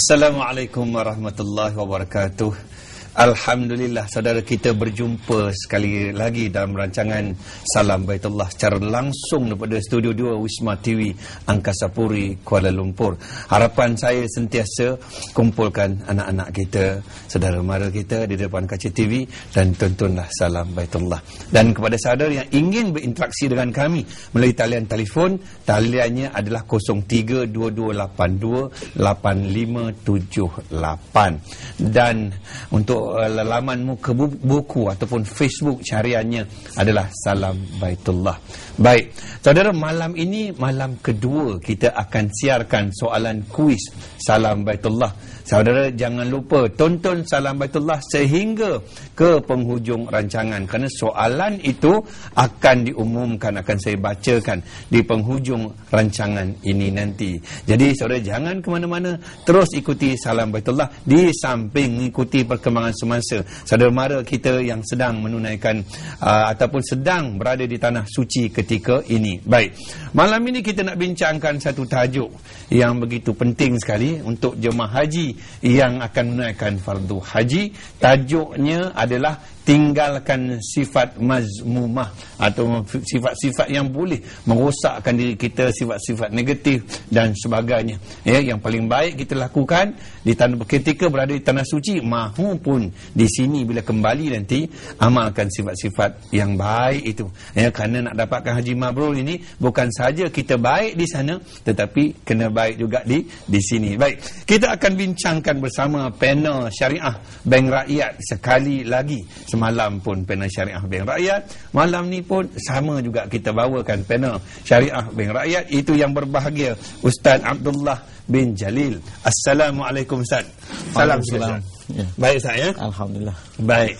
Assalamualaikum warahmatullahi wabarakatuh. Alhamdulillah, saudara kita berjumpa sekali lagi dalam rancangan Salam Baitullah secara langsung daripada Studio 2 Wisma TV Angkasa Puri, Kuala Lumpur. Harapan saya sentiasa kumpulkan anak-anak kita, saudara mara kita di depan kaca TV dan tontonlah Salam Baitullah. Dan kepada saudara yang ingin berinteraksi dengan kami melalui talian telefon, taliannya adalah 0322288578. Dan untuk laman muka buku ataupun Facebook cariannya adalah Salam Baitullah. Baik, saudara, malam ini malam kedua kita akan siarkan soalan kuis Salam Baitullah. Saudara jangan lupa tonton Salam Baitullah sehingga ke penghujung rancangan, kerana soalan itu akan diumumkan, akan saya bacakan di penghujung rancangan ini nanti. Jadi saudara jangan ke mana-mana, terus ikuti Salam Baitullah di samping mengikuti perkembangan semasa saudara mara kita yang sedang menunaikan ataupun sedang berada di tanah suci ketika ini. Baik, malam ini kita nak bincangkan satu tajuk yang begitu penting sekali untuk jemaah haji yang akan menunaikan fardu haji. Tajuknya adalah tinggalkan sifat mazmumah atau sifat-sifat yang boleh merosakkan diri kita, sifat-sifat negatif dan sebagainya. Ya, yang paling baik kita lakukan di tanah ketika berada di tanah suci maupun di sini bila kembali nanti, amalkan sifat-sifat yang baik itu. Ya, kerana nak dapatkan haji mabrur ini bukan saja kita baik di sana, tetapi kena baik juga di sini. Baik, kita akan bincangkan bersama panel Syariah Bank Rakyat sekali lagi. Semalam pun panel Syariah Bank Rakyat, malam ni pun sama juga kita bawakan panel Syariah Bank Rakyat. Itu yang berbahagia Ustaz Abdullah bin Jalil. Assalamualaikum Ustaz. Salam Ustaz. Ya. Baik Ustaz ya? Alhamdulillah. Baik.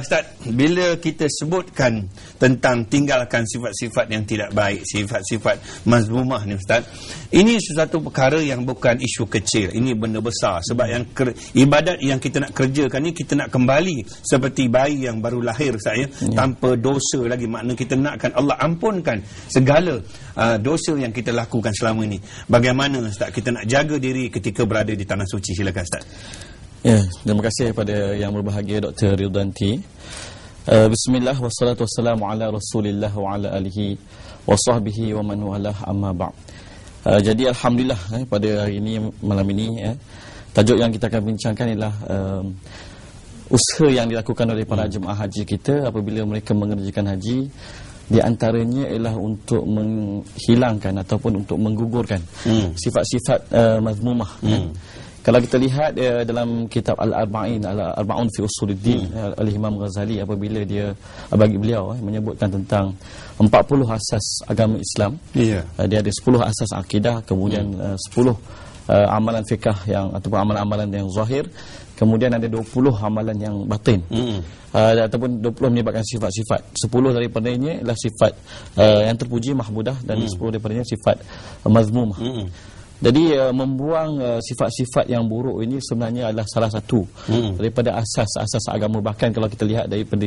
Ustaz, bila kita sebutkan tentang tinggalkan sifat-sifat yang tidak baik, sifat-sifat mazmumah ni Ustaz, ini sesuatu perkara yang bukan isu kecil. Ini benda besar. Sebab yang ibadat yang kita nak kerjakan ni, kita nak kembali seperti bayi yang baru lahir Ustaz ya, tanpa dosa lagi. Makna kita nakkan Allah ampunkan segala dosa yang kita lakukan selama ini. Bagaimana Ustaz kita nak jaga diri ketika berada di tanah suci? Silakan Ustaz. Ya, terima kasih kepada yang berbahagia Dr. Ridwanti. Bismillah wassalatu wassalamu ala Rasulillah wa ala alihi wa sahbihi wa man walah, amma ba'd. Jadi alhamdulillah pada hari ini, malam ini tajuk yang kita akan bincangkan ialah usaha yang dilakukan oleh para jemaah haji kita apabila mereka mengerjakan haji. Di antaranya ialah untuk menghilangkan ataupun untuk menggugurkan sifat-sifat mazmumah. Kalau kita lihat dalam kitab Al-Arba'un fi Usuluddin oleh Imam Ghazali, apabila dia bagi beliau menyebutkan tentang 40 asas agama Islam. Dia ada 10 asas akidah, kemudian 10 amalan fiqh yang ataupun amalan-amalan yang zahir, kemudian ada 20 amalan yang batin. Ataupun 20 menyebabkan sifat-sifat. 10 daripadanya adalah sifat yang terpuji, mahmudah, dan 10 daripadanya sifat mazmumah. Jadi membuang sifat-sifat yang buruk ini sebenarnya adalah salah satu daripada asas-asas agama. Bahkan kalau kita lihat daripada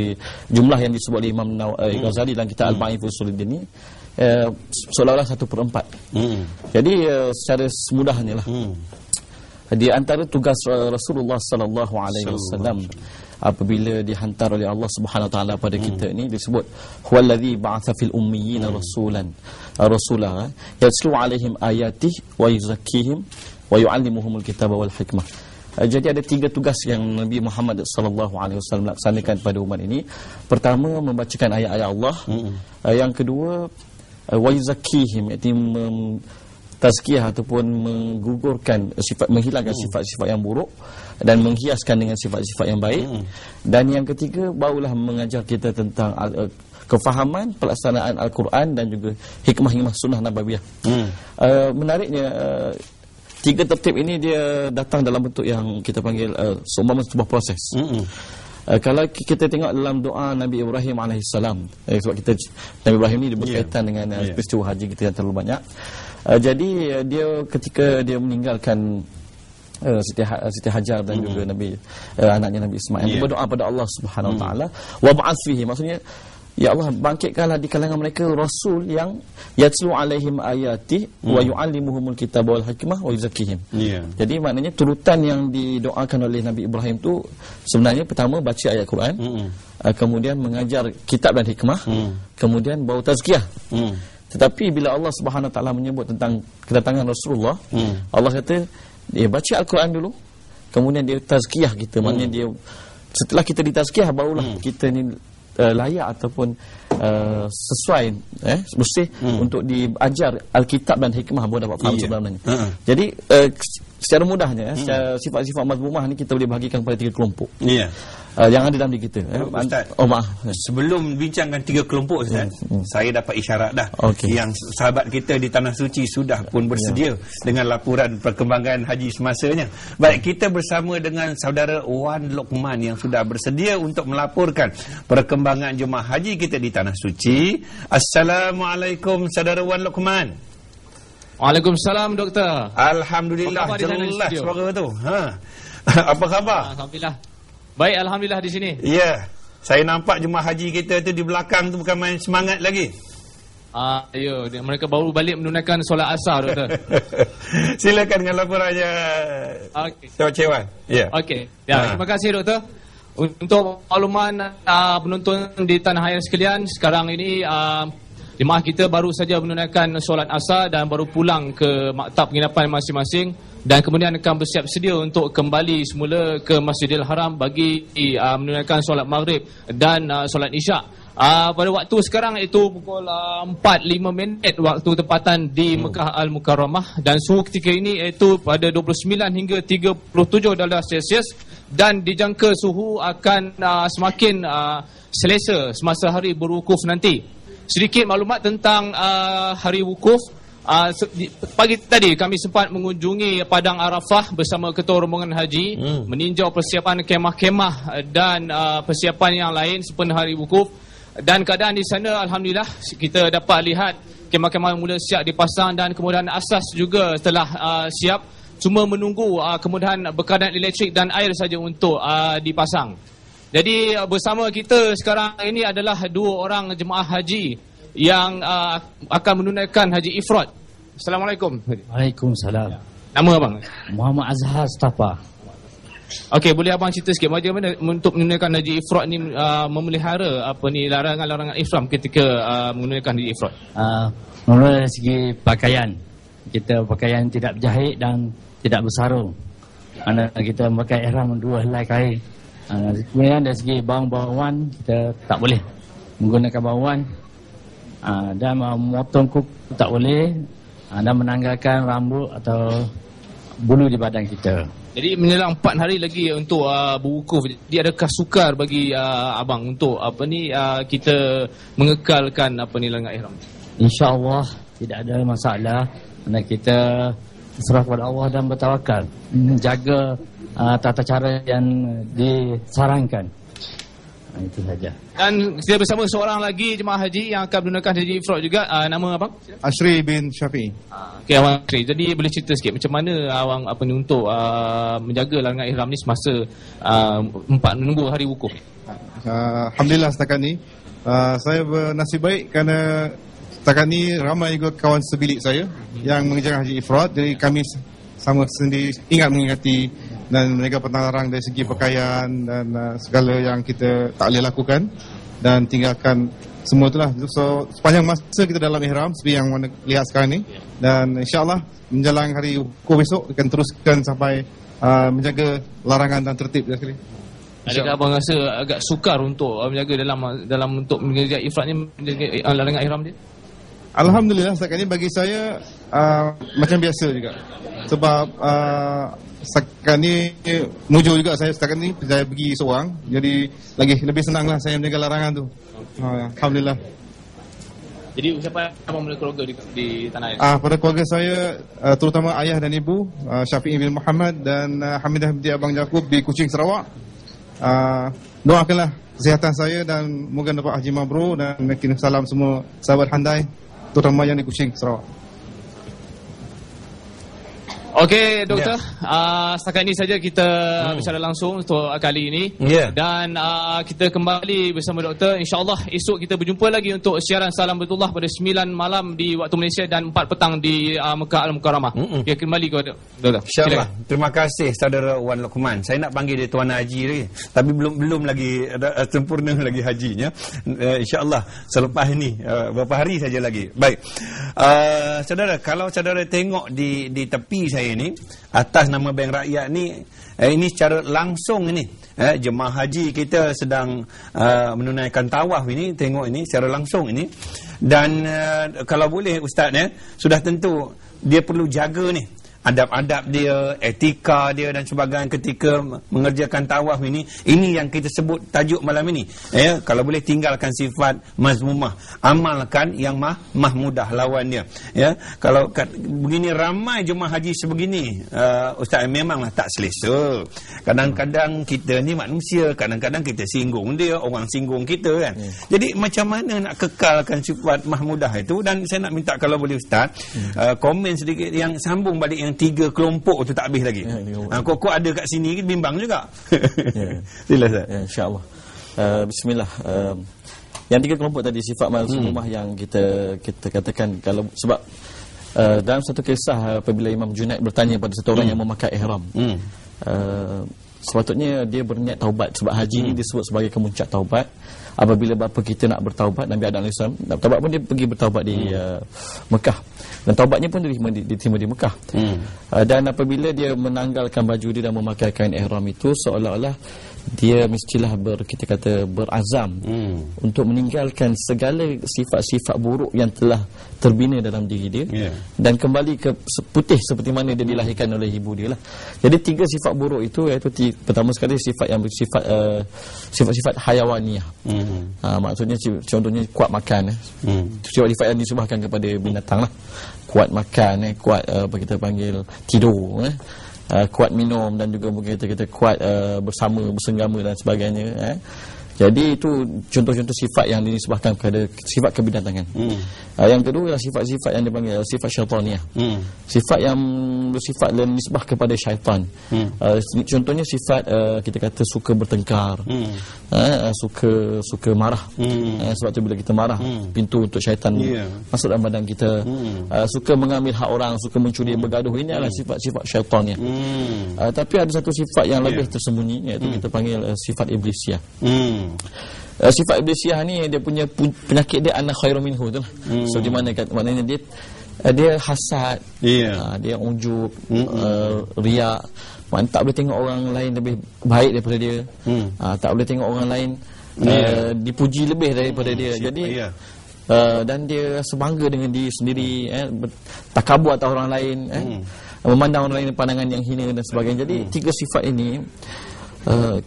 jumlah yang disebut oleh Imam Ghazali dalam kitab Al-Ba'in fi Usuluddin ini, seolah-olah 1/4. Jadi secara semudahnya lah, di antara tugas Rasulullah sallallahu alaihi wasallam apabila dihantar oleh Allah Subhanahu wa taala pada kita ini, disebut huwallazi ba'atsa fil ummiyina rasulah yatlu alaihim ayatihi wa yuzakkihim wa yu'allimuhumul kitaba wal hikmah. Jadi ada 3 tugas yang Nabi Muhammad sallallahu alaihi wasallam laksanakan pada umat ini. Pertama, membacakan ayat-ayat Allah. Yang kedua, wa yuzakkihim, iaitu tazkiyah ataupun menggugurkan sifat, menghilangkan sifat-sifat yang buruk dan menghiaskan dengan sifat-sifat yang baik. Dan yang ketiga, barulah mengajar kita tentang kefahaman pelaksanaan Al-Quran dan juga hikmah-hikmah sunnah nabawiyah. Menariknya, 3 tertib ini dia datang dalam bentuk yang kita panggil seumpama sebuah proses. Kalau kita tengok dalam doa Nabi Ibrahim alaihissalam, sebab kita Nabi Ibrahim ni berkaitan dengan peristiwa haji kita yang terlalu banyak. Jadi dia ketika dia meninggalkan Siti Hajar dan juga anaknya Nabi Ismail, dia berdoa pada Allah Subhanahu wa taala, wa ba'ats fihi, maksudnya Ya Allah, bangkitkanlah di kalangan mereka rasul yang yatlu alaihim ayati wa yuallimuhumul kitab wal hikmah wa yuzakkihim. Jadi maknanya turutan yang didoakan oleh Nabi Ibrahim tu sebenarnya pertama baca ayat Quran, kemudian mengajar kitab dan hikmah, kemudian bau tazkiyah. Tetapi bila Allah Subhanahu Wa Taala menyebut tentang kedatangan Rasulullah, Allah kata dia baca Al-Quran dulu, kemudian dia tazkiyah kita. Maknanya dia setelah kita ditazkiyah barulah kita ni layak ataupun sesuai mesti untuk diajar Alkitab dan hikmah baru dapat faham sebenarnya. Jadi secara mudahnya sifat-sifat mazmumah ni kita boleh bahagikan kepada 3 kelompok. Yang ada dalam diri kita. Ustaz, maaf. Sebelum bincangkan 3 kelompok Ustaz, saya dapat isyarat dah. Yang sahabat kita di Tanah Suci sudah pun bersedia dengan laporan perkembangan haji semasanya. Baik, kita bersama dengan saudara Wan Lokman yang sudah bersedia untuk melaporkan perkembangan jemaah haji kita di Tanah Suci. Assalamualaikum saudara Wan Lokman. Waalaikumsalam doktor. Alhamdulillah, jelas suara tu. Apa khabar? Alhamdulillah. Baik, alhamdulillah di sini. Ya. Saya nampak jemaah haji kita tu di belakang tu bukan main semangat lagi. Ya, mereka baru balik menunaikan solat asar doktor. Silakan dengan laporannya. Dr. Cewan. Ya. Okey. Ya, terima kasih doktor. Untuk makluman penonton di tanah air sekalian, sekarang ini jemaah kita baru saja menunaikan solat asar dan baru pulang ke maktab penginapan masing-masing dan kemudian akan bersiap sedia untuk kembali semula ke Masjidil Haram bagi menunaikan solat maghrib dan solat isyak. Pada waktu sekarang itu pukul 4.05 waktu tempatan di Mekah Al-Mukarramah dan suhu ketika ini iaitu pada 29 hingga 37 darjah Celsius dan dijangka suhu akan semakin selesa semasa hari berwukuf nanti. Sedikit maklumat tentang hari wukuf. Pagi tadi kami sempat mengunjungi Padang Arafah bersama ketua rombongan haji, meninjau persiapan kemah-kemah dan persiapan yang lain sempena hari wukuf. Dan keadaan di sana alhamdulillah kita dapat lihat kemah-kemah mula siap dipasang dan kemudian asas juga telah siap, cuma menunggu kemudahan berkadan elektrik dan air saja untuk dipasang. Jadi bersama kita sekarang ini adalah 2 orang jemaah haji yang akan menunaikan haji ifrad. Assalamualaikum. Waalaikumsalam. Nama abang? Muhammad Azhar Stafa. Okey, boleh abang cerita sikit bagaimana untuk menunaikan haji ifrad ni memelihara larangan-larangan ihram ketika menunaikan haji ifrad? Mula dari segi pakaian, kita pakaian tidak berjahit dan tidak bersarung. Kita memakai ihram 2 helai kain. Kemudian dari segi bawang-bawangan kita tak boleh menggunakan bawangan, dan memotong kuku tak boleh, dan menanggalkan rambut atau bulu di badan kita. Jadi menjelang 4 hari lagi untuk berwukuf. Jadi adakah sukar bagi abang untuk kita mengekalkan larangan ihram? InsyaAllah tidak ada masalah. Kerana kita serah kepada Allah dan bertawakal, menjaga tata cara yang disarankan. Itu saja. Dan kita bersama seorang lagi jemaah haji yang akan menunaikan haji ifrad juga. Nama abang? Ashri bin Syafi'i. Okey abang Ashri. Jadi boleh cerita sikit macam mana abang untuk menjaga larangan ihram ni semasa menunggu hari wukuf? Alhamdulillah setakat ni saya bernasib baik kerana setakat ni ramai juga kawan sebilik saya yang mengerjakan haji ifrad. Jadi kami sama sendiri ingat mengingati dan mereka pernah larang dari segi pakaian dan segala yang kita tak boleh lakukan dan tinggalkan semua itulah. So sepanjang masa kita dalam ihram seperti yang mana lihat sekarang ni, dan insyaAllah menjelang hari wukuf besok akan teruskan sampai menjaga larangan dan tertib sekali. Adakah abang rasa agak sukar untuk menjaga dalam untuk mengerja ifrad ni, menjaga larangan ihram dia? Alhamdulillah setakat ni bagi saya macam biasa juga. Sebab setakat ni mujur juga saya setakat ni saya pergi seorang, jadi lagi lebih senanglah saya menjaga larangan tu. Alhamdulillah. Jadi siapa abang mula keluarga di tanah air? Pada keluarga saya terutama ayah dan ibu, Syafi'i bin Muhammad dan Hamidah binti Abang Yaakob di Kuching, Sarawak. Doakanlah kesihatan saya dan moga dapat haji mabrur dan kirim salam semua sahabat handai terutama yang di Kuching, Sarawak. Okey, doktor. Setakat ini saja kita bicara langsung untuk kali ini. Dan kita kembali bersama doktor. InsyaAllah esok kita berjumpa lagi untuk siaran Salam Baitullah pada 9 malam di waktu Malaysia dan 4 petang di Mekah Al-Mukarramah. Kita kembali ke doktor. InsyaAllah. Terima kasih saudara Wan Luqman. Saya nak panggil dia Tuan Haji lagi, tapi belum lagi sempurna lagi hajinya. InsyaAllah selepas ini beberapa hari saja lagi. Baik. Saudara, kalau saudara tengok di tepi saya ni, atas nama Bank Rakyat ni, ini secara langsung ini jemaah haji kita sedang menunaikan tawaf ini. Tengok ini secara langsung ini. Dan kalau boleh Ustaz, sudah tentu dia perlu jaga ni adab-adab dia, etika dia dan sebagainya ketika mengerjakan tawaf ini. Ini yang kita sebut tajuk malam ini. Kalau boleh tinggalkan sifat mazmumah, amalkan yang mahmudah lawan dia. Kalau begini ramai jemaah haji sebegini, Ustaz, memanglah tak selesa. Kadang-kadang kita ni manusia, kadang-kadang kita singgung dia, orang singgung kita kan. Jadi macam mana nak kekalkan sifat mahmudah itu? Dan saya nak minta kalau boleh Ustaz, komen sedikit yang sambung balik yang 3 kelompok tu tak habis lagi. Kok ada kat sini bimbang juga. Sila Ustaz. InsyaAllah. Bismillah. Yang 3 kelompok tadi sifat mazmumah yang kita katakan, kalau sebab dalam satu kisah apabila Imam Junaid bertanya pada satu orang yang memakai ihram, sepatutnya dia berniat taubat, sebab haji ni disebut sebagai kemuncak taubat. Apabila bapa kita nak bertaubat, Nabi Adam AS taubat pun dia pergi bertaubat di Mekah, dan taubatnya pun diterima di Mekah. Dan apabila dia menanggalkan baju dia dan memakai kain ihram itu, seolah-olah dia mestilah kita kata berazam untuk meninggalkan segala sifat-sifat buruk yang telah terbina dalam diri dia, dan kembali ke putih seperti mana dia dilahirkan oleh ibu dia lah. Jadi 3 sifat buruk itu, iaitu pertama sekali sifat yang bersifat sifat-sifat hayawaniah. Maksudnya contohnya kuat makan. Sifat-sifat yang disebabkan kepada binatang lah. Kuat makan, kuat apa kita panggil tidur, kuat minum, dan juga mungkin kita kuat bersama, bersenggama dan sebagainya. Jadi itu contoh-contoh sifat yang dinisbahkan kepada sifat kebinatangan. Yang kedua ialah sifat-sifat yang dipanggil sifat syaitaniah. Sifat yang bersifat dan nisbah kepada syaitan. Contohnya sifat kita kata suka bertengkar, suka marah. Sebab tu bila kita marah, pintu untuk syaitan masuk dalam badan kita. Suka mengambil hak orang, suka mencuri, bergaduh. Ini adalah sifat-sifat syaitannya. Tapi ada satu sifat yang lebih tersembunyi, iaitu kita panggil sifat iblisiah. Sifat iblisiah ni dia punya penyakit dia ana khairu minhu tu lah. So di mana maknanya dia hasad, dia ujub, riak. Tak boleh tengok orang lain lebih baik daripada dia. Tak boleh tengok orang lain dipuji lebih daripada dia. Jadi dan dia rasa bangga dengan diri sendiri, takabur atas orang lain, memandang orang lain pandangan yang hina dan sebagainya. Jadi 3 sifat ini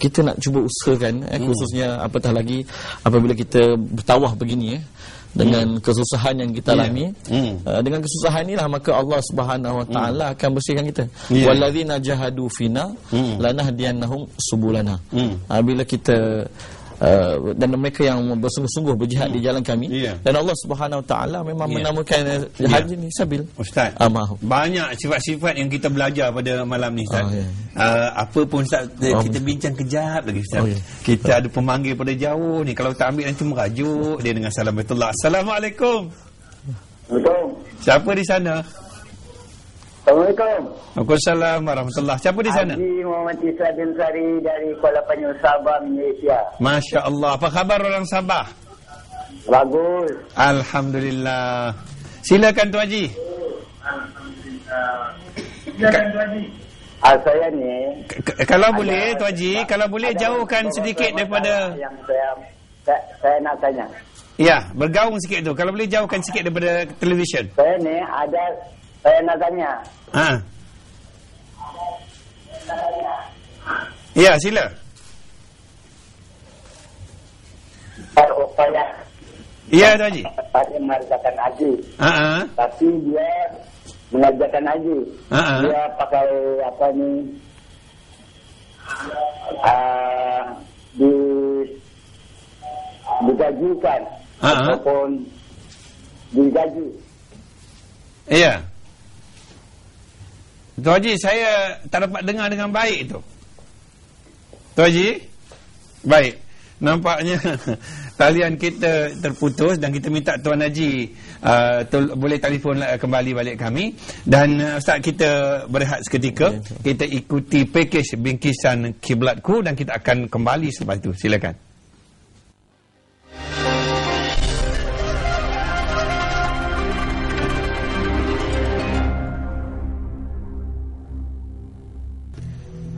kita nak cuba usahakan, khususnya apatah lagi apabila kita bertawaf begini, dengan kesusahan yang kita alami. Dengan kesusahan inilah maka Allah Subhanahu Wa Taala akan bersihkan kita. Wallazina jahadu fina lanahdiyannahum subulana. Bila kita dan mereka yang bersungguh-sungguh berjihad di jalan kami, dan Allah Subhanahu Wa Taala memang menamakan haji ni sabil. Ustaz, banyak sifat-sifat yang kita belajar pada malam ni Ustaz. Apa pun Ustaz, kita bincang kejap lagi Ustaz. Kita ada pemanggil pada jauh ni, kalau tak ambil nanti merajuk dia dengan salam Baitullah. Assalamualaikum. Assalamualaikum. Siapa di sana? Assalamualaikum. Waalaikumsalam warahmatullahi. Siapa di sana? Haji Muhammad Isa bin Sari dari Kuala Penyu, Sabah, Malaysia. Masya Allah. Apa khabar orang Sabah? Bagus. Alhamdulillah. Silakan Tuan Haji. Silakan Tuan Haji. Saya ni, kalau boleh Tuan Haji, kalau boleh jauhkan sedikit daripada yang saya nak tanya. Ya, bergaung sikit tu. Kalau boleh jauhkan sikit daripada televisyen. Saya ni saya nak tanya. Ya, sila. Upaya. Ya, Tuan Haji. Dia mengerjakan haji. Tapi dia mengerjakan haji. Dia pakai apa ni? Digajikan ataupun digaji. Iya. Tuan Haji, saya tak dapat dengar dengan baik tu. Tuan Haji? Baik. Nampaknya talian kita terputus dan kita minta Tuan Haji boleh telefon kembali balik kami. Dan Ustaz, kita berehat seketika. Kita ikuti pakej Bingkisan Kiblatku dan kita akan kembali selepas itu. Silakan.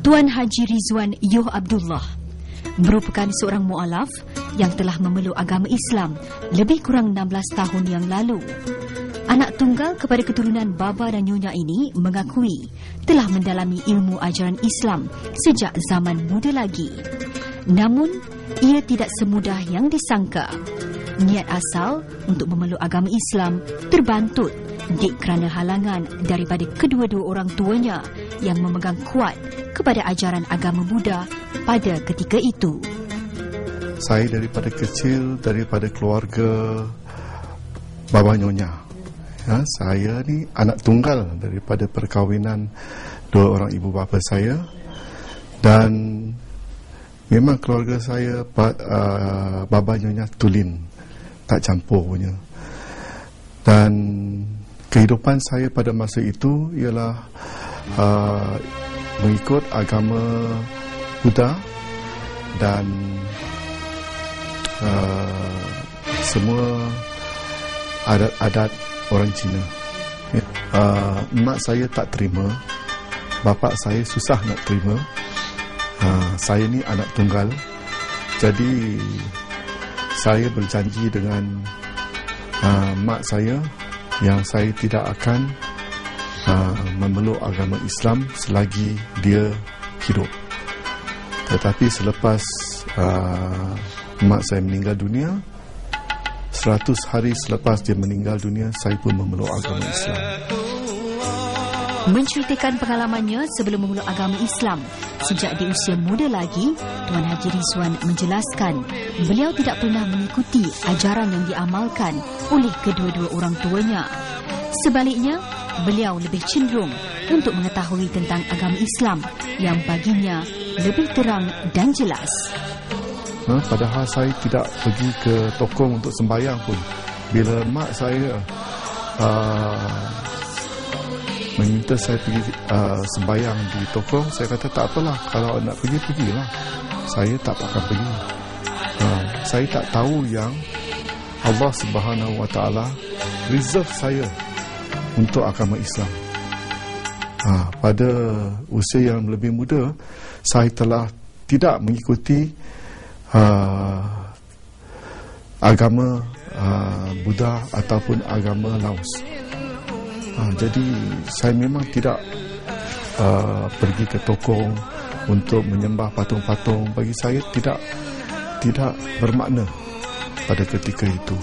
Tuan Haji Rizwan Yoh Abdullah merupakan seorang mu'alaf yang telah memeluk agama Islam lebih kurang 16 tahun yang lalu. Anak tunggal kepada keturunan baba dan nyonya ini mengakui telah mendalami ilmu ajaran Islam sejak zaman muda lagi. Namun, ia tidak semudah yang disangka. Niat asal untuk memeluk agama Islam terbantut kerana halangan daripada kedua-dua orang tuanya yang memegang kuat kepada ajaran agama Buddha pada ketika itu. Saya daripada kecil, daripada keluarga baba nyonya. Ya, saya ni anak tunggal daripada perkahwinan dua orang ibu bapa saya. Dan memang keluarga saya baba nyonya tulen, tak campur punya. Dan kehidupan saya pada masa itu ialah mengikut agama Buddha dan semua adat-adat orang Cina. Mak saya tak terima, bapa saya susah nak terima. Saya ni anak tunggal, jadi saya berjanji dengan mak saya yang saya tidak akan memeluk agama Islam selagi dia hidup. Tetapi selepas mak saya meninggal dunia, 100 hari selepas dia meninggal dunia, saya pun memeluk agama Islam. Menceritakan pengalamannya sebelum memeluk agama Islam sejak di usia muda lagi, Tuan Haji Rizwan menjelaskan beliau tidak pernah mengikuti ajaran yang diamalkan oleh kedua-dua orang tuanya. Sebaliknya, beliau lebih cenderung untuk mengetahui tentang agama Islam yang baginya lebih terang dan jelas. Padahal saya tidak pergi ke tokong untuk sembahyang pun. Bila mak saya meminta saya pergi sembahyang di tokong, saya kata tak apalah, kalau nak pergi, pergilah. Saya tak akan pergi. Saya tak tahu yang Allah Subhanahu Wa Taala reserve saya untuk agama Islam. Pada usia yang lebih muda, saya telah tidak mengikuti agama Buddha ataupun agama Laos. Jadi saya memang tidak pergi ke tokong untuk menyembah patung-patung. Bagi saya tidak bermakna pada ketika itu.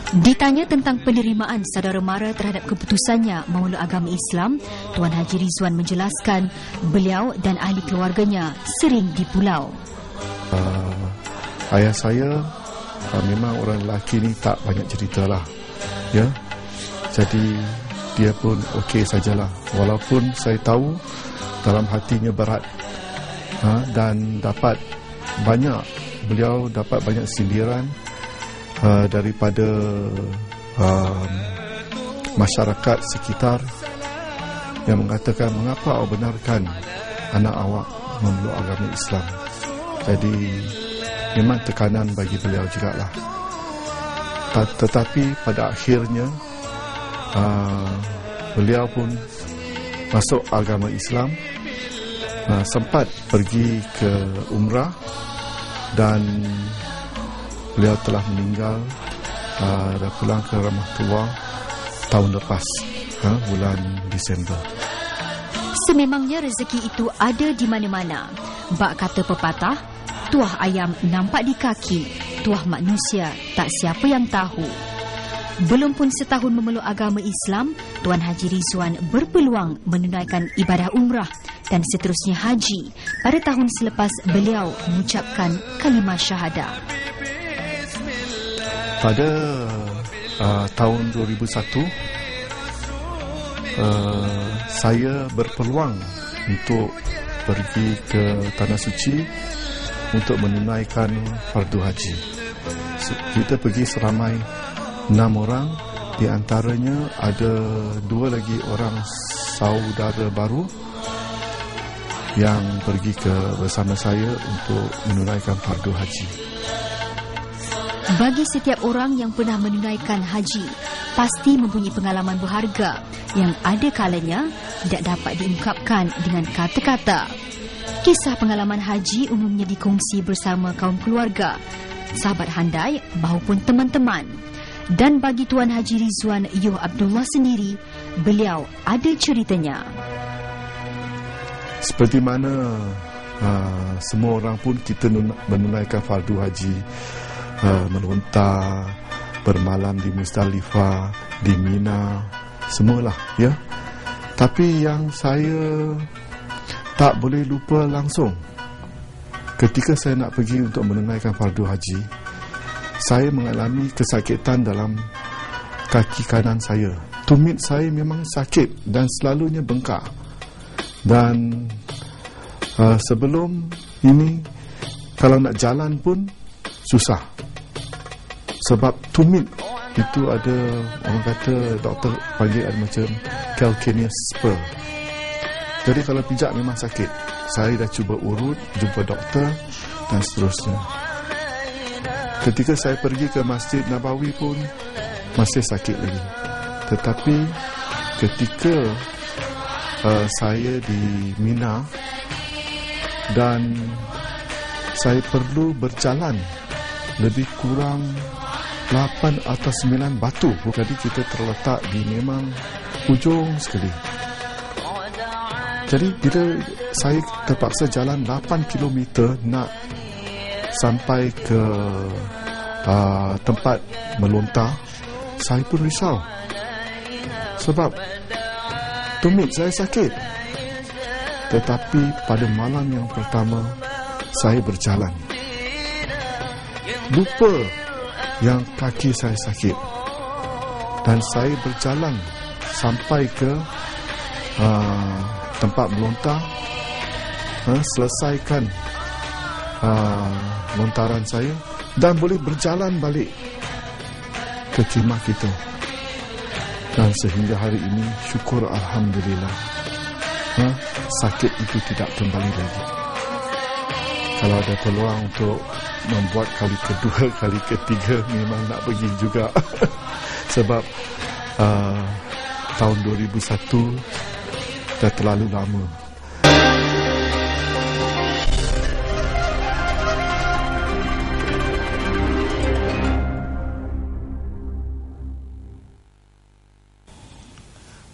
Ditanya tentang penerimaan saudara mara terhadap keputusannya memeluk agama Islam, Tuan Haji Rizwan menjelaskan beliau dan ahli keluarganya sering di pulau. Ayah saya memang orang lelaki ni tak banyak ceritalah, ya. Jadi dia pun okey sajalah, walaupun saya tahu dalam hatinya berat, dan beliau dapat banyak sindiran daripada masyarakat sekitar yang mengatakan, mengapa awak benarkan anak awak memeluk agama Islam. Jadi memang tekanan bagi beliau jugalah. Tetapi pada akhirnya beliau pun masuk agama Islam, sempat pergi ke umrah, dan beliau telah meninggal dan pulang ke rahmatullah tahun lepas, bulan Disember. Sememangnya rezeki itu ada di mana-mana. Bak kata pepatah, tuah ayam nampak di kaki, tuah manusia tak siapa yang tahu. Belum pun setahun memeluk agama Islam, Tuan Haji Rizwan berpeluang menunaikan ibadah umrah dan seterusnya haji pada tahun selepas beliau mengucapkan kalimah syahadah. Pada tahun 2001, saya berpeluang untuk pergi ke Tanah Suci untuk menunaikan fardu haji. Kita pergi seramai 6 orang, di antaranya ada 2 lagi orang saudara baru yang pergi bersama saya untuk menunaikan fardu haji. Bagi setiap orang yang pernah menunaikan haji, pasti mempunyai pengalaman berharga yang ada kalanya tidak dapat diungkapkan dengan kata-kata. Kisah pengalaman haji umumnya dikongsi bersama kaum keluarga, sahabat handai maupun teman-teman. Dan bagi Tuan Haji Rizwan Yoh Abdullah sendiri, beliau ada ceritanya. Seperti mana semua orang pun kita menunaikan fardu haji, melontar, bermalam di Muzdalifah, di Mina, semualah, ya. Tapi yang saya tak boleh lupa langsung, ketika saya nak pergi untuk menunaikan fardu haji, saya mengalami kesakitan dalam kaki kanan saya. Tumit saya memang sakit dan selalunya bengkak. Dan sebelum ini, kalau nak jalan pun susah, sebab tumit itu ada, orang kata, doktor panggil ada macam calcaneus spur. Jadi kalau pijak memang sakit. Saya dah cuba urut, jumpa doktor dan seterusnya. Ketika saya pergi ke Masjid Nabawi pun masih sakit lagi. Tetapi ketika saya di Mina dan saya perlu berjalan lebih kurang 8 atau 9 batu. Jadi kita terletak di memang ujung sekali. Jadi saya terpaksa jalan 8 km nak sampai ke tempat melontar. Saya pun risau sebab tumit saya sakit. Tetapi pada malam yang pertama saya berjalan, lupa yang kaki saya sakit, dan saya berjalan sampai ke tempat melontar, selesaikan lontaran saya dan boleh berjalan balik ke khemah kita. Dan sehingga hari ini, syukur alhamdulillah, sakit itu tidak kembali lagi. Kalau ada peluang untuk membuat kali kedua, kali ketiga, memang nak pergi juga. Sebab tahun 2001 dah terlalu lama.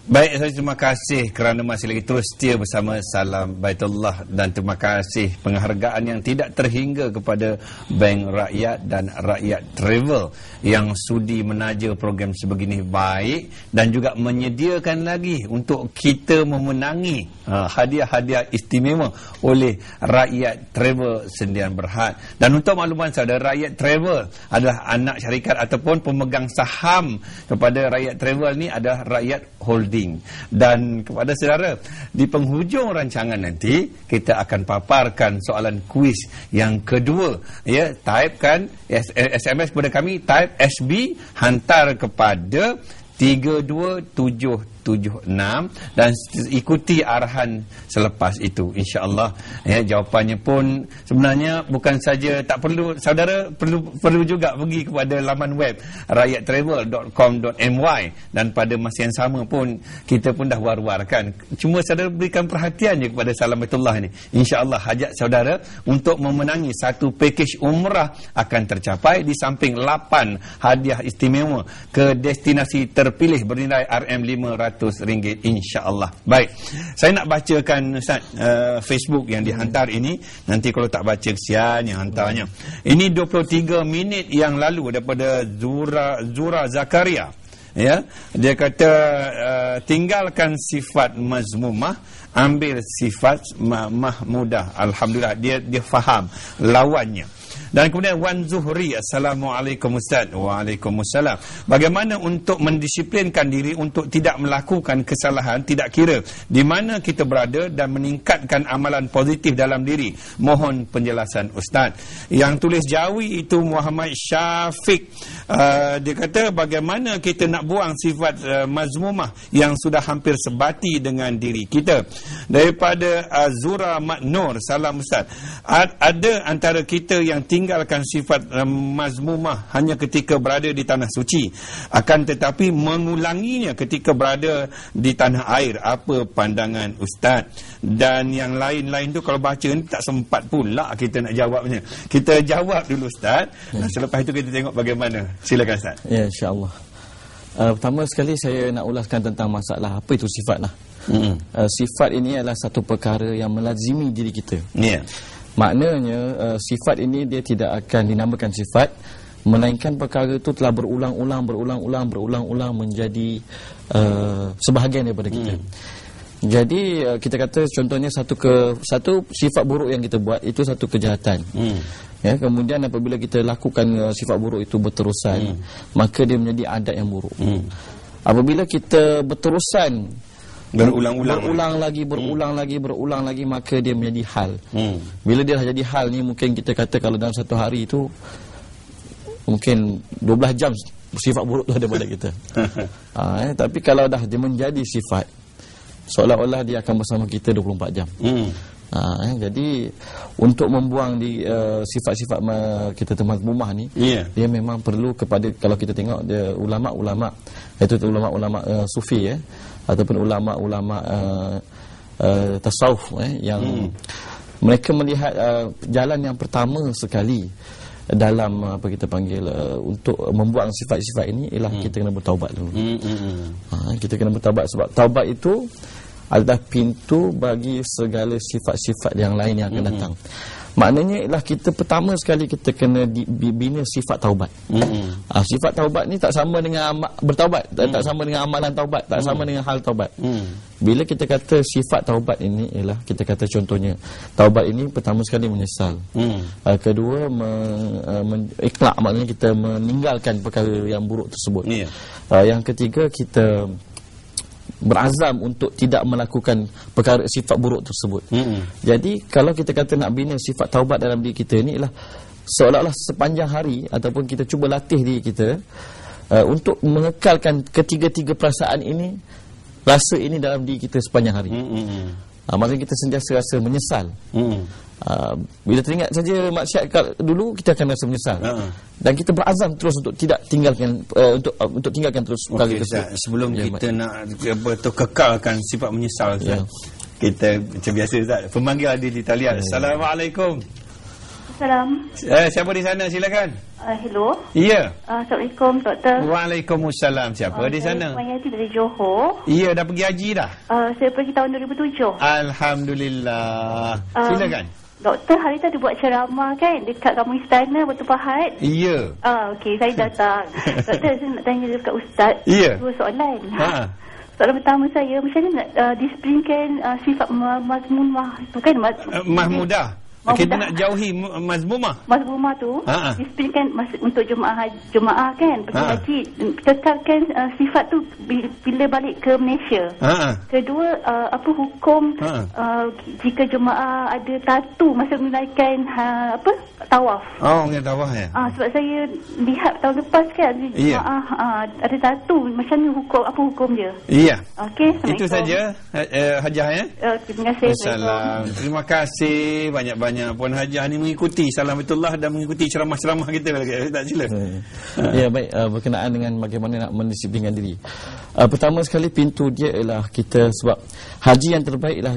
Baik, saya terima kasih kerana masih lagi terus setia bersama Salam Baitullah, dan terima kasih penghargaan yang tidak terhingga kepada Bank Rakyat dan Rakyat Travel yang sudi menaja program sebegini baik dan juga menyediakan lagi untuk kita memenangi hadiah-hadiah istimewa oleh Rakyat Travel Sendian Berhad. Dan untuk makluman saudara, Rakyat Travel adalah anak syarikat ataupun pemegang saham kepada Rakyat Travel ni adalah Rakyat Holding. Dan kepada saudara, di penghujung rancangan nanti kita akan paparkan soalan kuis yang kedua, ya. Typekan SMS kepada kami, type SB, hantar kepada 32776 dan ikuti arahan selepas itu, insya-Allah. Ya, jawapannya pun sebenarnya bukan saja tak perlu, saudara perlu juga pergi kepada laman web rakyattravel.com.my, dan pada masa yang sama pun kita pun dah war-warkan. Cuma saudara berikan perhatian je kepada Salam Baitullah ni. Insya-Allah hajat saudara untuk memenangi satu pakej umrah akan tercapai, di samping 8 hadiah istimewa ke destinasi terpilih bernilai RM500, insya-Allah. Baik, saya nak bacakan Ustaz Facebook yang dihantar ini. Nanti kalau tak baca kesian yang hantarnya. Ini 23 minit yang lalu daripada Zura Zakaria. Ya, dia kata tinggalkan sifat mazmumah, ambil sifat mahmudah. Alhamdulillah, dia faham lawannya. Dan kemudian Wan Zuhri, Assalamualaikum Ustaz. Waalaikumsalam. Bagaimana untuk mendisiplinkan diri untuk tidak melakukan kesalahan, tidak kira di mana kita berada, dan meningkatkan amalan positif dalam diri? Mohon penjelasan Ustaz. Yang tulis Jawi itu Muhammad Syafiq. Dia kata bagaimana kita nak buang sifat mazmumah yang sudah hampir sebati dengan diri kita. Daripada Azura Maknur, salam Ustaz. Ada antara kita yang tinggalkan sifat mazmumah hanya ketika berada di tanah suci, akan tetapi mengulanginya ketika berada di tanah air. Apa pandangan Ustaz? Dan yang lain-lain tu kalau baca ni tak sempat pula kita nak jawabnya. Kita jawab dulu Ustaz. Selepas itu kita tengok bagaimana. Silakan Ustaz. Ya, insya-Allah. Pertama sekali saya nak ulaskan tentang masalah apa itu sifat lah. Sifat ini adalah satu perkara yang melazimi diri kita. Ya. Maknanya sifat ini dia tidak akan dinamakan sifat, melainkan perkara itu telah berulang-ulang menjadi sebahagian daripada kita. Jadi kita kata contohnya satu sifat buruk yang kita buat itu satu kejahatan. Ya, kemudian apabila kita lakukan sifat buruk itu berterusan, maka dia menjadi adat yang buruk. Apabila kita berterusan berulang lagi, maka dia menjadi hal. Bila dia dah jadi hal ni, mungkin kita kata kalau dalam satu hari itu mungkin 12 jam sifat buruk tu ada pada kita. Tapi kalau dah dia menjadi sifat, seolah-olah dia akan bersama kita 24 jam. Jadi untuk membuang di sifat-sifat kita mazmumah ni, dia memang perlu kepada, kalau kita tengok dia ulama-ulama, iaitu ulama-ulama sufi ataupun ulama-ulama tasawuf yang mereka melihat jalan yang pertama sekali dalam apa kita panggil untuk membuang sifat-sifat ini ialah kita kena bertaubat dulu. Kita kena bertaubat, sebab taubat itu adalah pintu bagi segala sifat-sifat yang lain yang akan datang. Maknanya ialah kita pertama sekali kita kena bina sifat taubat. Sifat taubat ni tak sama dengan bertaubat, tak sama dengan amalan taubat, tak sama dengan hal taubat. Bila kita kata sifat taubat ini ialah, kita kata contohnya taubat ini pertama sekali menyesal, kedua ikhlas, maknanya kita meninggalkan perkara yang buruk tersebut. Yang ketiga kita berazam untuk tidak melakukan perkara sifat buruk tersebut. Jadi kalau kita kata nak bina sifat taubat dalam diri kita ni ialah seolah-olah sepanjang hari ataupun kita cuba latih diri kita untuk mengekalkan ketiga-tiga perasaan ini, rasa ini dalam diri kita sepanjang hari. Maksudnya kita sentiasa rasa menyesal. Bila teringat saja maksiat dulu, kita akan rasa menyesal. Dan kita berazam terus untuk tidak tinggalkan, untuk tinggalkan terus perkara tersebut. Sebelum kita nak kekalkan sifat menyesal, kita macam biasa Ustaz, pemanggil ada di talian. Assalamualaikum. Assalamualaikum. Siapa di sana, silakan. Hello. Ya. Assalamualaikum Doktor. Waalaikumsalam. Siapa di sana? Saya Mayati dari Johor. Ya, dah pergi haji dah? Saya pergi tahun 2007. Alhamdulillah. Silakan. Doktor, hari tadi buat ceramah kan dekat Kampung Istana Batu Pahat. Ya. Okey, saya datang. Doktor, saya nak tanya dekat Ustaz. Dua soalan. Soalan pertama saya, macam mana nak disiplinkan sifat mazmumah tu kan? Mahmudah. Kita nak jauhi mazmumah. Mazmumah tu disiplinkan untuk jemaah kan, pergi haji, tekalkan sifat tu bila balik ke Malaysia. Kedua, apa hukum jika jemaah ada tatu masa menunaikan tawaf? Mengenai tawaf ya. Sebab saya lihat tahun lepas kan jemaah ada tatu, macam ni apa hukum dia? Iya. Okey, itu saja Hajah ya. Terima kasih. Assalamualaikum. Terima kasih banyak-banyak Puan Hajah ni mengikuti Salam Baitullah dan mengikuti ceramah-ceramah kita lagi. Tak sila. Ya, baik, berkenaan dengan bagaimana nak mendisiplinkan diri. Pertama sekali pintu dia ialah kita, sebab haji yang terbaik ialah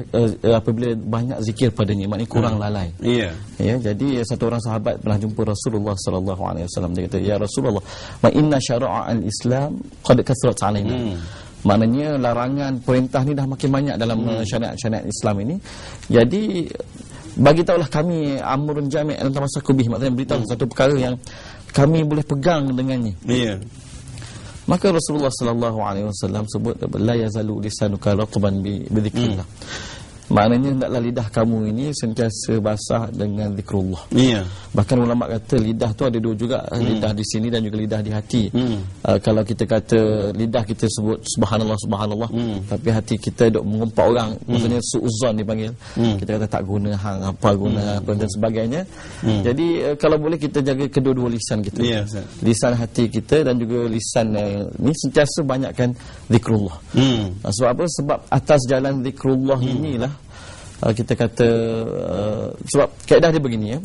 apabila banyak zikir padanya, maknanya kurang lalai. Ya, jadi satu orang sahabat pernah jumpa Rasulullah sallallahu alaihi wasallam, dia kata, "Ya Rasulullah, ma inna syara'a al-Islam qad kathrat 'alaina." Maknanya larangan perintah ni dah makin banyak dalam syariat-syariat Islam ini. Jadi bagi tahulah kami amrun jami' dan tamassaku bih, maksudnya beritahu satu perkara yang kami boleh pegang dengannya. Maka Rasulullah sallallahu alaihi wasallam sebut, la yazalu lisanuka ratban bi dzikrillah. Maknanya hendaklah lidah kamu ini sentiasa basah dengan zikrullah. Bahkan ulama kata lidah tu ada dua juga, lidah di sini dan juga lidah di hati. Kalau kita kata lidah kita sebut subhanallah subhanallah, tapi hati kita duk mengumpat orang, maksudnya suuzon dipanggil. Kita kata tak guna hang apa guna apa dan sebagainya. Jadi kalau boleh kita jaga kedua-dua lisan kita. Lisan hati kita dan juga lisan ni sentiasa banyakkan zikrullah. Sebab apa? Sebab atas jalan zikrullah inilah kita kata sebab kaedah dia begini ya.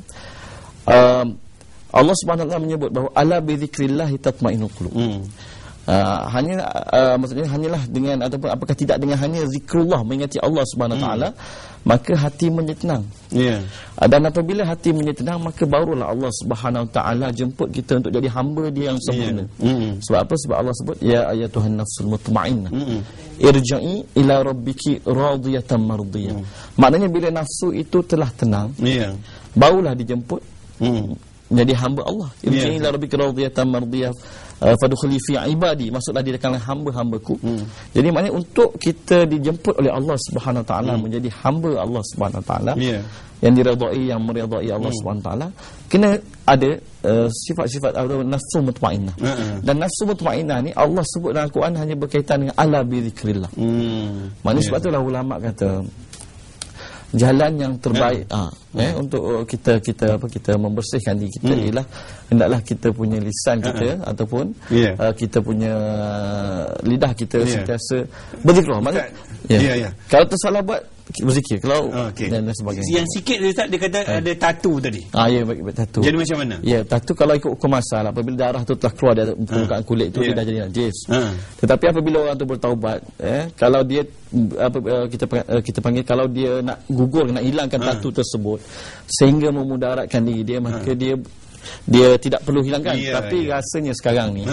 Allah Subhanahu wa taala menyebut bahawa ala bi dzikrillah tatma'innul qulub. Maksudnya hanyalah dengan ataupun apakah tidak dengan hanya zikrullah mengingati Allah Subhanahu wa taala maka hati menjadi tenang. Dan apabila hati menjadi tenang maka barulah Allah Subhanahu wa taala jemput kita untuk jadi hamba dia yang sempurna. Sebab apa? Sebab Allah sebut ya ayatuhan nafsul mutmainnah irja'i ila rabbiki radiyatan mardiyah. Maknanya bila nafsu itu telah tenang, barulah dijemput jadi hamba Allah. Irja'i ila rabbiki radiyatan mardiyah fadkhuli fi ibadi, masuklah di kalangan hamba-hambaku. Jadi maknanya untuk kita dijemput oleh Allah Subhanahu wa taala menjadi hamba Allah Subhanahu wa taala yang diredai, yang meredai Allah Subhanahu wa taala, kena ada sifat-sifat nafsu mutmainnah. Dan nafsu mutmainnah ni Allah sebut dalam Al-Quran hanya berkaitan dengan ala bi zikrillah. Maknanya sebab itulah ulama kata jalan yang terbaik untuk kita membersihkan diri kita ialah hendaklah kita punya lisan kita ataupun kita punya lidah kita sentiasa berzikir. Maksudnya kalau tersalah buat berzikir, kalau dan sebagainya. Yang sikit dia kata ada tatu tadi. Tatu. Jadi macam mana? Tatu kalau ikut hukum asal, apabila darah tu telah keluar dari permukaan kulit tu dia dah jadi najis. Tetapi apabila orang tu bertaubat, kalau dia kita panggil kalau dia nak gugur, nak hilangkan tatu tersebut sehingga memudaratkan diri dia, maka dia tidak perlu hilangkan. Tapi rasanya sekarang ni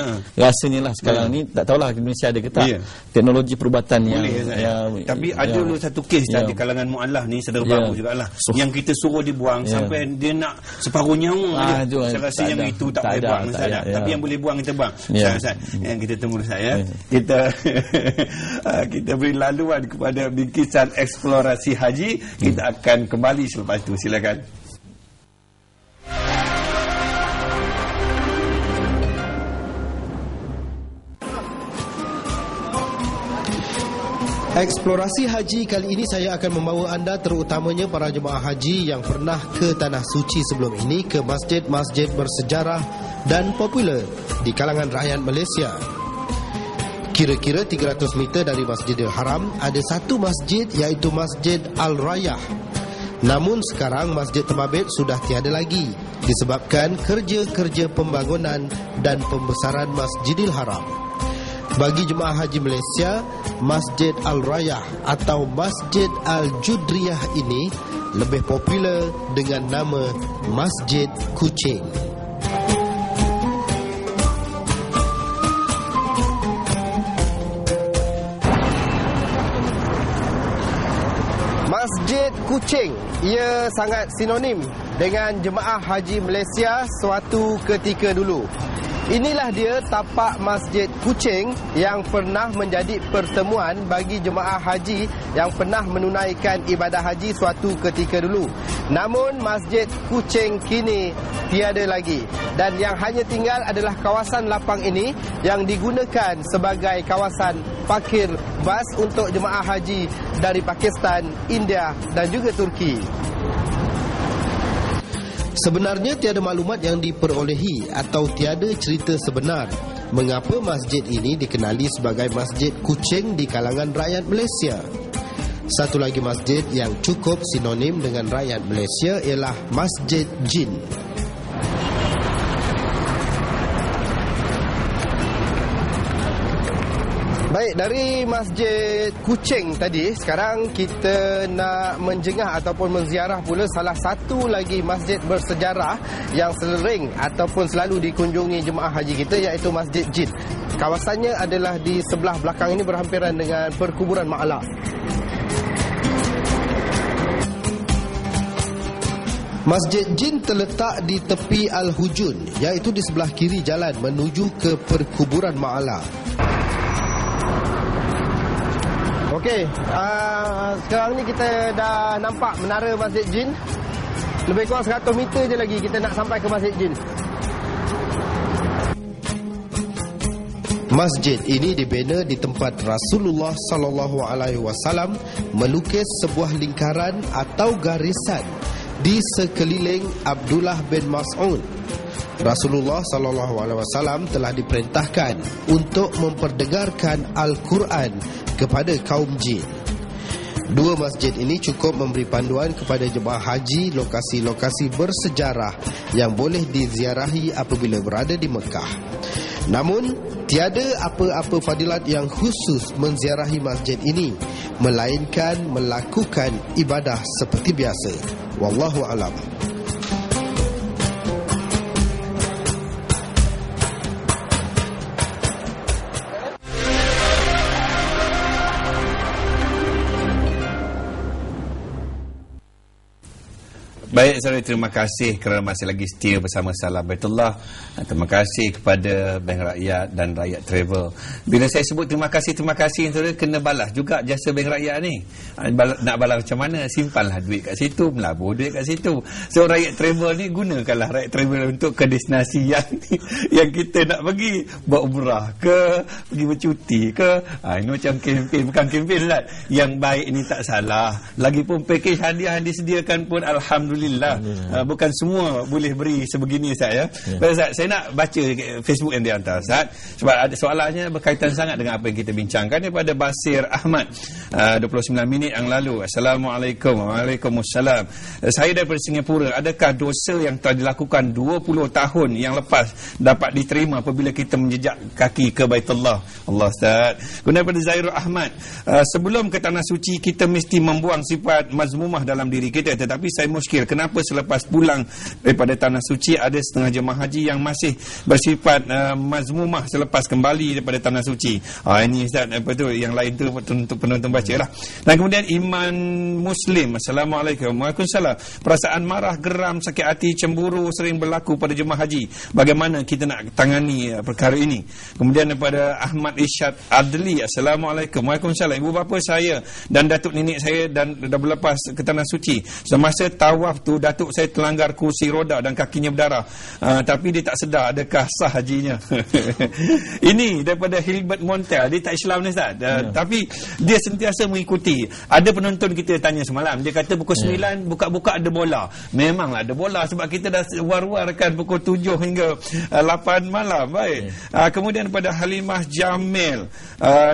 sekarang ni tak tahulah Indonesia ada ke tak teknologi perubatan yang tapi ada dulu satu kes di kalangan mualaf ni saudara baru jugalah yang kita suruh dibuang sampai dia nak separuh nyawa aja. Saya rasa yang itu tak boleh buang tapi yang boleh buang kita buang. Yang kita tunggu saya kita beri laluan kepada bingkisan eksplorasi haji. Kita akan kembali selepas itu. Silakan. Eksplorasi haji kali ini saya akan membawa anda, terutamanya para jemaah haji yang pernah ke Tanah Suci sebelum ini, ke masjid-masjid bersejarah dan popular di kalangan rakyat Malaysia. Kira-kira 300 meter dari Masjidil Haram ada satu masjid, iaitu Masjid Al-Rayah. Namun sekarang Masjid Terbabit sudah tiada lagi disebabkan kerja-kerja pembangunan dan pembesaran Masjidil Haram. Bagi jemaah haji Malaysia, Masjid Al-Rayah atau Masjid Al-Judriyah ini lebih popular dengan nama Masjid Kucing. Masjid Kucing, ia sangat sinonim dengan jemaah haji Malaysia suatu ketika dulu. Inilah dia tapak Masjid Kucing yang pernah menjadi pertemuan bagi jemaah haji yang pernah menunaikan ibadah haji suatu ketika dulu. Namun Masjid Kucing kini tiada lagi, dan yang hanya tinggal adalah kawasan lapang ini yang digunakan sebagai kawasan parkir bas untuk jemaah haji dari Pakistan, India dan juga Turki. Sebenarnya tiada maklumat yang diperolehi atau tiada cerita sebenar mengapa masjid ini dikenali sebagai Masjid Kucing di kalangan rakyat Malaysia. Satu lagi masjid yang cukup sinonim dengan rakyat Malaysia ialah Masjid Jin. Baik, dari Masjid Kucing tadi, sekarang kita nak menjengah ataupun menziarah pula salah satu lagi masjid bersejarah yang sering ataupun selalu dikunjungi jemaah haji kita, iaitu Masjid Jin. Kawasannya adalah di sebelah belakang ini, berhampiran dengan perkuburan Ma'la. Masjid Jin terletak di tepi Al-Hujun, iaitu di sebelah kiri jalan menuju ke perkuburan Ma'la. Okey, sekarang ni kita dah nampak menara Masjid Jin. Lebih kurang 100 meter je lagi kita nak sampai ke Masjid Jin. Masjid ini dibina di tempat Rasulullah sallallahu alaihi wasallam melukis sebuah lingkaran atau garisan di sekeliling Abdullah bin Mas'ud. Rasulullah sallallahu alaihi wasallam telah diperintahkan untuk memperdengarkan Al-Quran kepada kaum jin. Dua masjid ini cukup memberi panduan kepada jemaah haji lokasi-lokasi bersejarah yang boleh diziarahi apabila berada di Mekah. Namun, tiada apa-apa fadilat yang khusus menziarahi masjid ini, melainkan melakukan ibadah seperti biasa. Wallahu a'lam. Baik, saudara, terima kasih kerana masih lagi setia bersama Salam Baitullah. Terima kasih kepada Bank Rakyat dan Rakyat Travel. Bila saya sebut terima kasih, saudara, kena balas juga jasa Bank Rakyat ni. Nak balas macam mana? Simpanlah duit kat situ, melabur duit kat situ. So, Rakyat Travel ni gunakanlah Rakyat Travel untuk ke destinasi yang kita nak pergi. Berumrah ke, pergi bercuti ke. Ini macam kempen, bukan kempen lah. Yang baik ni tak salah. Lagipun pakej hadiah yang disediakan pun Alhamdulillah. Bukan semua boleh beri sebegini, Ustaz, ya. Ustaz, saya nak baca Facebook yang dihantar, Ustaz, sebab ada soalannya berkaitan sangat dengan apa yang kita bincangkan daripada Basir Ahmad 29 minit yang lalu. Assalamualaikum. Waalaikumsalam. Saya daripada Singapura. Adakah dosa yang telah dilakukan 20 tahun yang lepas dapat diterima apabila kita menjejak kaki ke Baitullah? Allah, Ustaz. Kemudian daripada Zairul Ahmad, sebelum ke Tanah Suci kita mesti membuang sifat mazmumah dalam diri kita, tetapi saya muskil, kenapa selepas pulang daripada Tanah Suci ada setengah jemaah haji yang masih bersifat mazmumah selepas kembali daripada Tanah Suci? Ini, Ustaz, apa tu yang lain tu untuk penonton baca lah. Dan kemudian Iman Muslim, Assalamualaikum. Waalaikumsalam. Perasaan marah, geram, sakit hati, cemburu sering berlaku pada jemaah haji. Bagaimana kita nak tangani perkara ini? Kemudian daripada Ahmad Isyad Adli, Assalamualaikum. Waalaikumsalam. Ibu bapa saya dan datuk nenek saya dan dah berlepas ke Tanah Suci. Semasa tawaf tu datuk saya terlanggar kursi roda dan kakinya berdarah, tapi dia tak sedar. Adakah sah hajinya? Ini daripada Hilbert Montel. Dia tak Islam ni, Ustaz, tapi dia sentiasa mengikuti. Ada penonton kita tanya semalam, dia kata pukul 9 buka-buka ada bola. Memanglah ada bola sebab kita dah war-warkan pukul 7 hingga 8 malam. Baik. Kemudian daripada Halimah Jamil,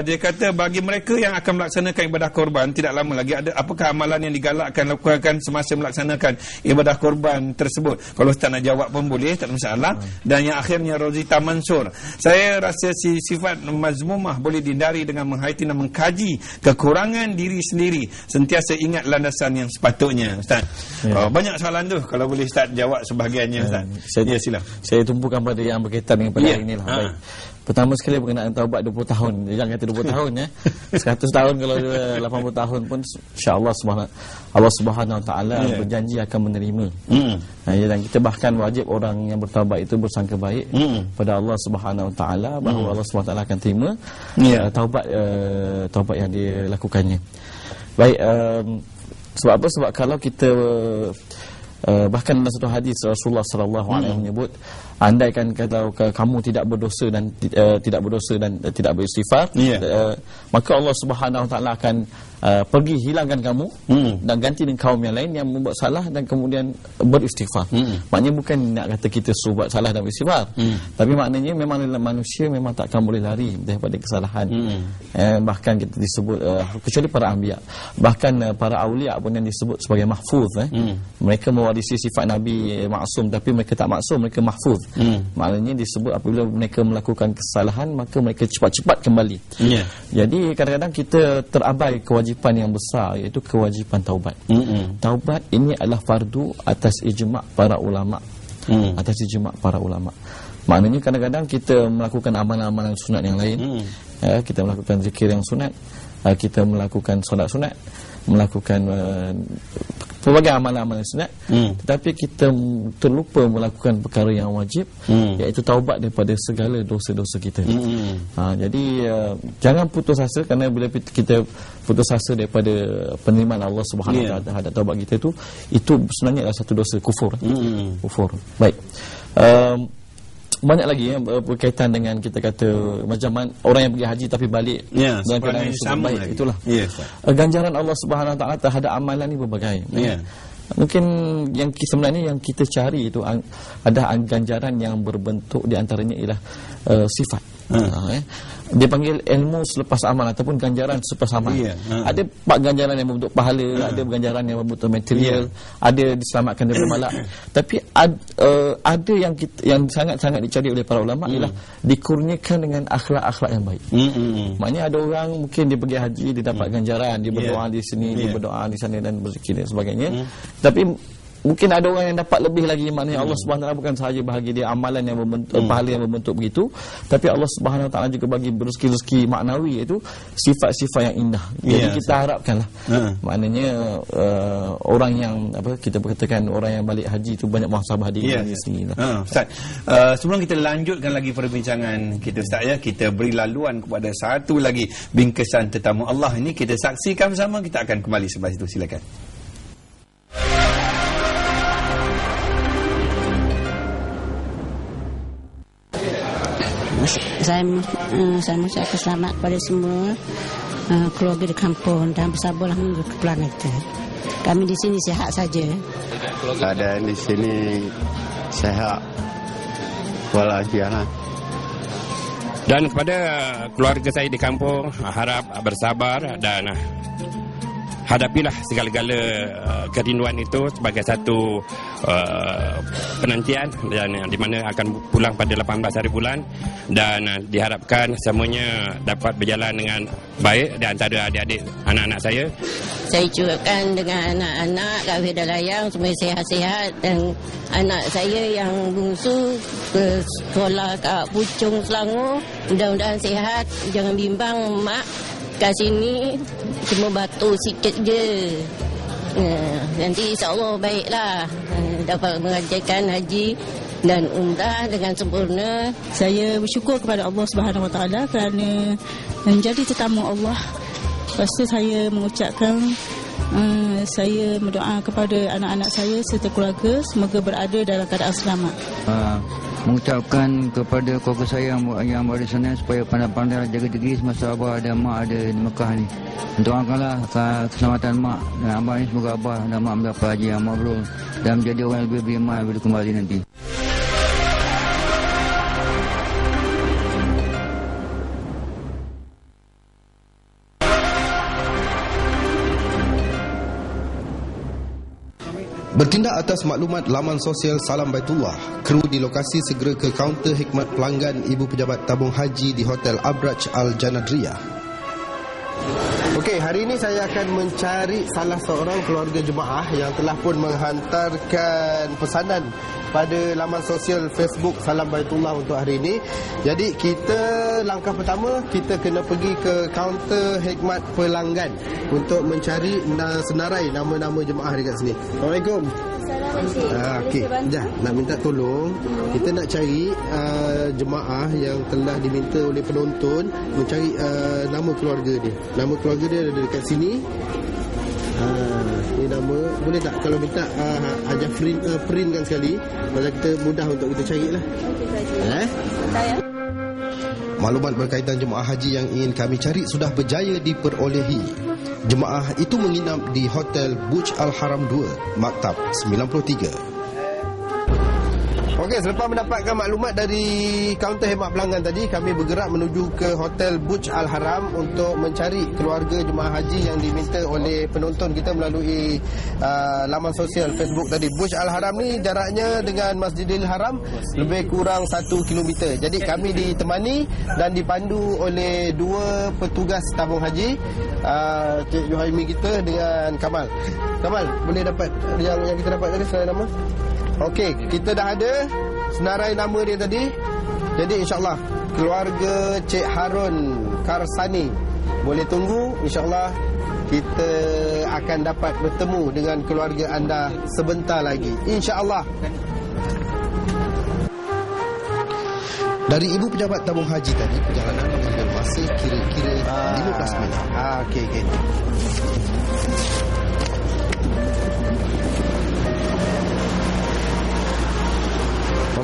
dia kata bagi mereka yang akan melaksanakan ibadah korban tidak lama lagi, apakah amalan yang digalakkan lakukan semasa melaksanakan ibadah korban tersebut? Kalau Ustaz nak jawab pun boleh, tak ada masalah. Dan yang akhirnya Rozita Mansur, saya rasa sifat mazmumah boleh dihindari dengan menghayati dan mengkaji kekurangan diri sendiri, sentiasa ingat landasan yang sepatutnya. Ustaz, banyak soalan tu, kalau boleh Ustaz jawab sebahagiannya, Ustaz. Sila. Saya tumpukan pada yang berkaitan dengan pada hari ini lah. Baik. Pertama sekali berkenaan taubat 20 tahun. Jangan kata 20 tahun, ya. 100 tahun, kalau 80 tahun pun insya-Allah Allah Subhanahu Wa Taala berjanji akan menerima. Dan kita bahkan wajib orang yang bertaubat itu bersangka baik pada Allah Subhanahu Wa Taala bahawa Allah Subhanahu Wa Taala akan terima taubat yang dilakukannya. Baik, sebab apa? Sebab kalau kita bahkan dalam satu hadis Rasulullah sallallahu alaihi wasallam menyebut, andaikan kalau kamu tidak berdosa dan tidak beristighfar, maka Allah Subhanahu Wa Taala akan pergi hilangkan kamu dan ganti dengan kaum yang lain yang membuat salah dan kemudian beristighfar. Maknanya bukan nak kata kita suruh buat salah dan beristighfar, tapi maknanya memang dalam manusia memang tak akan boleh lari daripada kesalahan. Bahkan kita disebut kecuali para anbiya, bahkan para aulia pun yang disebut sebagai mahfuz. Mereka mewarisi sifat Nabi maksum, tapi mereka tak maksum, mereka mahfuz. Maknanya disebut apabila mereka melakukan kesalahan maka mereka cepat-cepat kembali. Jadi kadang-kadang kita terabai kewajipan yang besar, iaitu kewajipan taubat. Taubat ini adalah fardu atas ijma' para ulama. Maknanya kadang-kadang kita melakukan amalan-amalan sunat yang lain, kita melakukan zikir yang sunat, kita melakukan solat sunat, melakukan pelbagai amalan-amalan sunat, tetapi kita terlupa melakukan perkara yang wajib, iaitu taubat daripada segala dosa-dosa kita. Jadi jangan putus asa, kerana bila kita putus asa daripada penerimaan Allah Subhanahu Wa Taala terhadap taubat kita itu sebenarnya adalah satu dosa kufur. Kufur. Baik. Banyak lagi berkaitan dengan kita kata macam orang yang pergi haji tapi balik dalam keadaan yang sama baik. Itulah ganjaran Allah Subhanahu Wa Taala terhadap amalan ni berbagai. Mungkin yang sebenarnya yang kita cari itu ada ganjaran yang berbentuk, di antaranya ialah sifat. Dia panggil ilmu selepas amal ataupun ganjaran selepas amal. Ada ganjaran yang berbentuk pahala, ada ganjaran yang berbentuk material, ada diselamatkan daripada malak. Tapi ada yang sangat-sangat dicari oleh para ulama ialah dikurniakan dengan akhlak-akhlak yang baik. Maknanya ada orang mungkin dia pergi haji, dia dapat ganjaran, dia berdoa di sini, dia berdoa di sana dan berzikir dan sebagainya. Tapi mungkin ada orang yang dapat lebih lagi, maknanya Allah Subhanahu Wa Taala bukan sahaja bagi dia amalan yang berbentuk pahala yang berbentuk begitu, tapi Allah Subhanahu Wa Taala juga bagi rezeki-rezeki maknawi, iaitu sifat-sifat yang indah. Jadi kita harapkanlah maknanya orang yang kita berkatakan orang yang balik haji itu banyak muhasabah diri sendiri. Ustaz, sebelum kita lanjutkan lagi perbincangan kita Ustaz kita beri laluan kepada satu lagi bingkisan tetamu Allah ini, kita saksikan bersama. Kita akan kembali sebelah itu, silakan. Saya mengucapkan selamat kepada semua keluarga di kampung dan bersabarlah menunggu kepulangan kita. Kami di sini sihat saja. Keadaan di sini sihat walafiat. Dan kepada keluarga saya di kampung, harap bersabar dan hadapilah segala-gala kerinduan itu sebagai satu penantian, dan di mana akan pulang pada 18 hari bulan, dan diharapkan semuanya dapat berjalan dengan baik di antara adik-adik anak-anak saya. Saya ucapkan dengan anak-anak kat Fidalayang semua sihat-sihat, dan anak saya yang bungsu ke sekolah kat Puchong Selangor, mudah-mudahan sihat, jangan bimbang mak. Kat sini cuma batuk sikit je. Nanti insya-Allah baiklah, dapat mengajarkan haji dan umrah dengan sempurna. Saya bersyukur kepada Allah Subhanahu Wa Taala kerana menjadi tetamu Allah. Lepas tu saya mengucapkan saya berdoa kepada anak-anak saya serta keluarga semoga berada dalam keadaan selamat. Mengucapkan kepada keluarga saya yang berada di sana supaya pandai-pandai jaga diri semasa abah dan mak ada di Mekah ni. Doakanlah keselamatan mak dan abah ni, semoga abah dan mak mendapat haji yang mabrur dan menjadi orang yang lebih beriman bila kembali nanti. Bertindak atas maklumat laman sosial Salam Baitullah, kru di lokasi segera ke kaunter khidmat pelanggan Ibu Pejabat Tabung Haji di Hotel Abraj Al Janadriyah. Okey, hari ini saya akan mencari salah seorang keluarga jemaah yang telah pun menghantarkan pesanan pada laman sosial Facebook Salam Baitullah untuk hari ini. Jadi langkah pertama kita kena pergi ke kaunter khidmat pelanggan untuk mencari senarai nama-nama jemaah dekat sini. Assalamualaikum. Okey, nak minta tolong. Kita nak cari jemaah yang telah diminta oleh penonton mencari nama keluarga dia. Nama keluarga dia ada dekat sini. Ini nama, boleh tak kalau minta Haji printkan sekali, pasal kita mudah untuk kita carilah. Maklumat berkaitan jemaah haji yang ingin kami cari sudah berjaya diperolehi. Jemaah itu menginap di Hotel Burj Al Haram 2, Maktab 93. Okey, selepas mendapatkan maklumat dari kaunter khidmat pelanggan tadi, kami bergerak menuju ke Hotel Burj Al Haram untuk mencari keluarga jemaah haji yang diminta oleh penonton kita melalui laman sosial Facebook tadi. Burj Al Haram ni jaraknya dengan Masjidil Haram lebih kurang 1 km. Jadi kami ditemani dan dipandu oleh dua petugas tabung haji, Cik Johaimi kita dengan Kamal. Kamal, boleh dapat yang kita dapat tadi senarai nama? Okey, kita dah ada senarai nama dia tadi. Jadi insya-Allah keluarga Cik Harun Karsani boleh tunggu, insya-Allah kita akan dapat bertemu dengan keluarga anda sebentar lagi, insya-Allah. Dari Ibu Pejabat Tabung Haji tadi, perjalanan mengambil masa kira-kira 15 minit. Okey.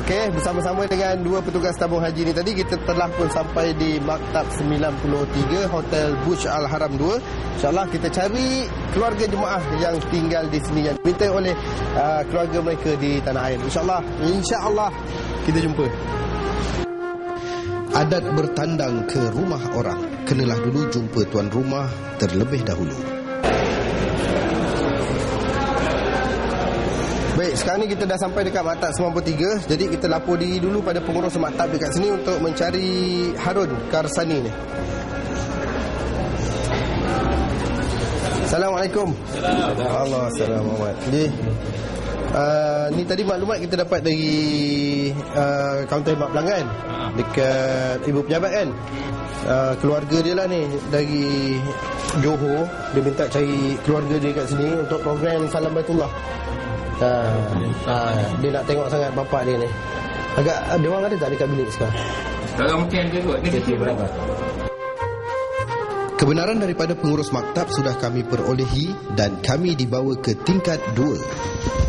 Okey, bersama-sama dengan dua petugas tabung haji ni tadi, kita telah pun sampai di Maktab 93 Hotel Burj Al Haram 2. InsyaAllah kita cari keluarga jemaah yang tinggal di sini, yang diminta oleh keluarga mereka di tanah air. InsyaAllah kita jumpa. Adat bertandang ke rumah orang, kenalah dulu jumpa tuan rumah terlebih dahulu. Baik, sekarang ni kita dah sampai dekat Maktab 93. Jadi kita lapor diri dulu pada pengurus maktab dekat sini untuk mencari Harun Karsani ni. Assalamualaikum. Assalamualaikum. Jadi ni tadi maklumat kita dapat dari kaunter mak pelanggan dekat Ibu Pejabat kan. Keluarga dia lah ni dari Johor. Dia minta cari keluarga dia kat sini untuk program Salam Baitullah. Dia nak tengok sangat bapak dia ni. Agak dia orang ada tak dekat bilik sekarang? Kalau mungkin dia kot. Ni kecil berapa? Kebenaran daripada pengurus maktab sudah kami perolehi dan kami dibawa ke tingkat 2.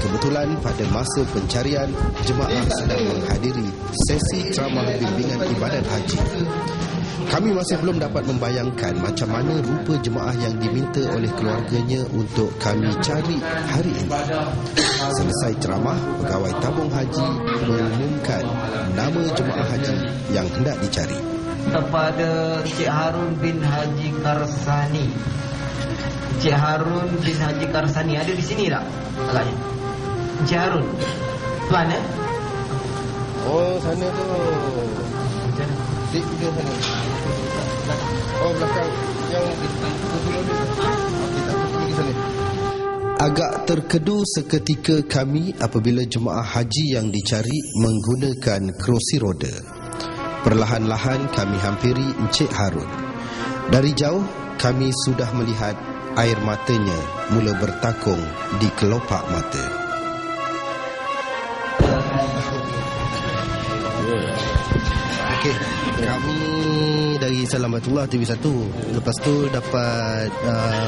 Kebetulan pada masa pencarian, jemaah sedang menghadiri sesi ceramah bimbingan ibadat haji. Kami masih belum dapat membayangkan macam mana rupa jemaah yang diminta oleh keluarganya untuk kami cari hari ini. Selesai ceramah, pegawai tabung haji mengumumkan nama jemaah haji yang hendak dicari. Kepada Encik Harun bin Haji Karsani. Encik Harun bin Haji Karsani ada di sini tak? Agaknya Encik Harun Tuan Oh, sana tu. Di sana. Oh, belakang yang agak terkedu seketika kami apabila jemaah haji yang dicari menggunakan kerusi roda. Perlahan-lahan kami hampiri Encik Harun. Dari jauh kami sudah melihat air matanya mula bertakung di kelopak mata. Okey, kami dari Salam Baitullah TV1. Lepas tu dapat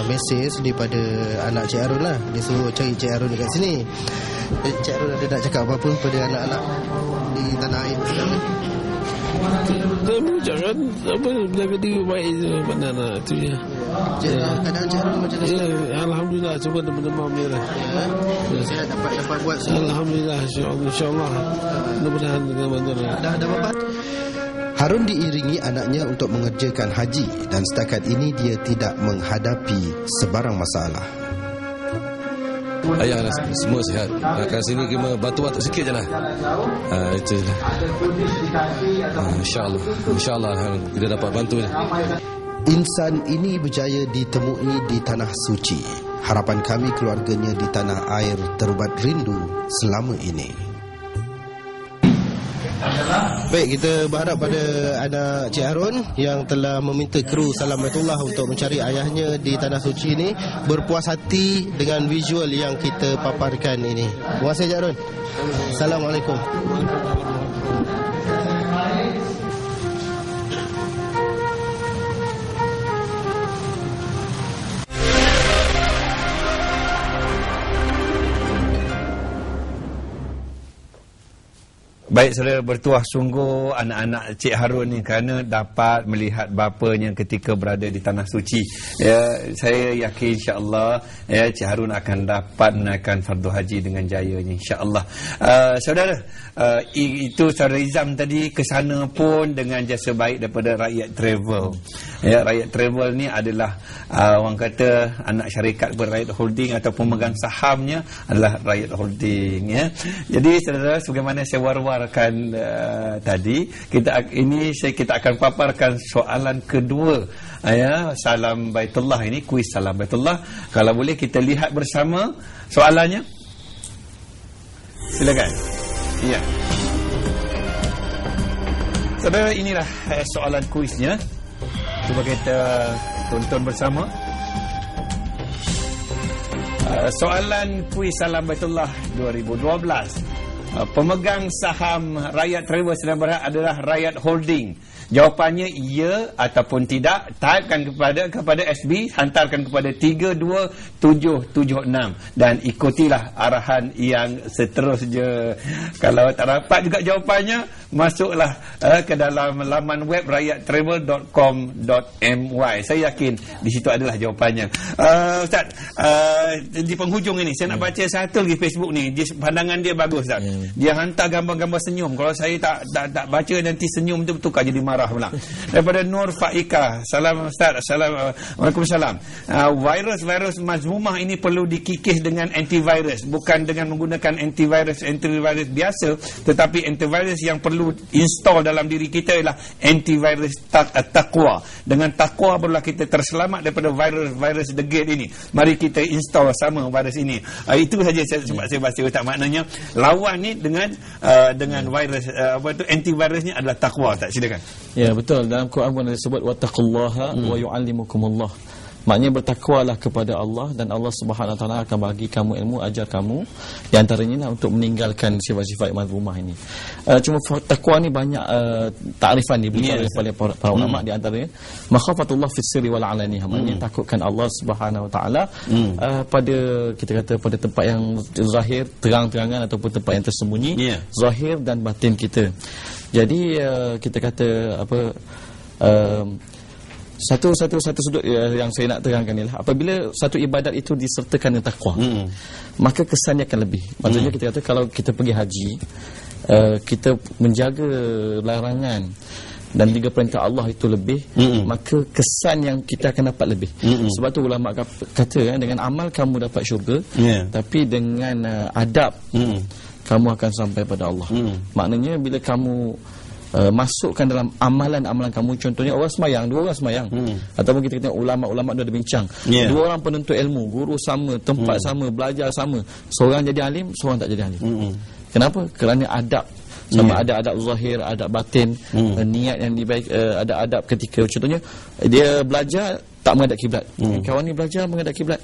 mesej daripada anak Encik Harun lah. Dia suruh cari Encik Harun dekat sini. Encik Harun ada nak cakap apa-apa pada anak-anak di tanah air sekarang? Dia mengucapkan apa, jaga diri baik je pada anak tu je. Keadaan Encik Harun macam mana? Alhamdulillah, cuba demam dia lah. Saya dapat buat Alhamdulillah, insyaAllah. Mudah-mudahan dengan bantuan. Dah bapak. Harun diiringi anaknya untuk mengerjakan haji dan setakat ini dia tidak menghadapi sebarang masalah. Ayah semua sihat. Kat sini cuma batuk-batuk sikit je lah. Itu je lah. InsyaAllah kita dapat bantu ni. Insan ini berjaya ditemui di tanah suci. Harapan kami keluarganya di tanah air terubat rindu selama ini. Baik, kita berharap pada anak Cik Harun yang telah meminta kru Salam Baitullah untuk mencari ayahnya di tanah suci ini berpuas hati dengan visual yang kita paparkan ini. Terima kasih Cik Harun. Assalamualaikum. Baik, saudara, bertuah sungguh anak-anak Cik Harun ni kerana dapat melihat bapanya ketika berada di tanah suci. Ya, saya yakin insya-Allah Cik Harun akan dapat menaikkan fardu haji dengan jayanya insya-Allah. Saudara, itu saudara Izam tadi ke sana pun dengan jasa baik daripada Rakyat Travel. Ya, Rakyat Travel ni adalah orang kata anak syarikat Rakyat Holding ataupun pemegang sahamnya adalah Rakyat Holding, ya. Jadi saudara, sebagaimana saya war-war tadi, kita akan paparkan soalan kedua, ya, Salam Baitullah ini, kuis Salam Baitullah. Kalau boleh kita lihat bersama soalannya. Silakan. Ya. Saudara, inilah soalan kuisnya. Cuba kita tonton bersama. Soalan kuis Salam Baitullah 2012. Pemegang saham Rakyat Travel Sdn Bhd adalah Rakyat Holding. Jawapannya ya ataupun tidak. Typekan kepada SB, hantarkan kepada 32776 dan ikutilah arahan yang seterusnya. Kalau tak dapat juga jawapannya, masuklah ke dalam laman web rakyattravel.com.my. Saya yakin di situ adalah jawapannya. Ustaz, di penghujung ini saya nak baca satu lagi Facebook ni. Pandangan dia bagus, Ustaz. Dia hantar gambar-gambar senyum. Kalau saya tak baca nanti senyum tu tukar jadi marah pula. Daripada Nur Faika. Salam Ustaz. Waalaikumsalam. Virus mazmumah ini perlu dikikis dengan antivirus, bukan dengan menggunakan antivirus biasa, tetapi antivirus yang perlu install dalam diri kita ialah antivirus taqwa. Dengan taqwa barulah kita terselamat daripada virus degil ini. Mari kita install sama virus ini. Itu saja sebab saya baca, Ustaz. Maknanya lawan ni dengan virus antivirusnya adalah taqwa. Tak, silakan. Ya, betul. Dalam Quran pun ada sebut wattaqullaha wa yu'allimukumullah. Maknanya bertakwalah kepada Allah dan Allah Subhanahu Wa Taala akan bagi kamu ilmu, ajar kamu di antaranya untuk meninggalkan sifat-sifat mazmumah ini. Cuma takwa ni banyak takrifan diberikan oleh para ulama, di antaranya makhafatullah fis sirri wal alaniyah. Maknanya takutkan Allah Subhanahu Wa Taala pada kita kata pada tempat yang zahir, terang-terangan ataupun tempat yang tersembunyi, zahir dan batin kita. Jadi kita kata apa satu sudut yang saya nak terangkan ialah apabila satu ibadat itu disertakan dengan takwa, maka kesannya akan lebih. Maksudnya kita kata kalau kita pergi haji, kita menjaga larangan dan juga perintah Allah itu lebih, maka kesan yang kita akan dapat lebih. Sebab tu ulama kata dengan amal kamu dapat syurga, tapi dengan adab kamu akan sampai pada Allah. Maknanya bila kamu masukkan dalam amalan-amalan kamu, contohnya orang semayang, dua orang semayang, ataupun kita tengok ulama-ulama dia ada bincang, dua orang penuntut ilmu, guru sama, tempat sama, belajar sama, seorang jadi alim, seorang tak jadi alim. Kenapa? Kerana adab. Sama ada adab zahir, adab batin, niat yang dibaik, ada adab ketika contohnya dia belajar tak menghadap kiblat. Kawan ni belajar menghadap kiblat.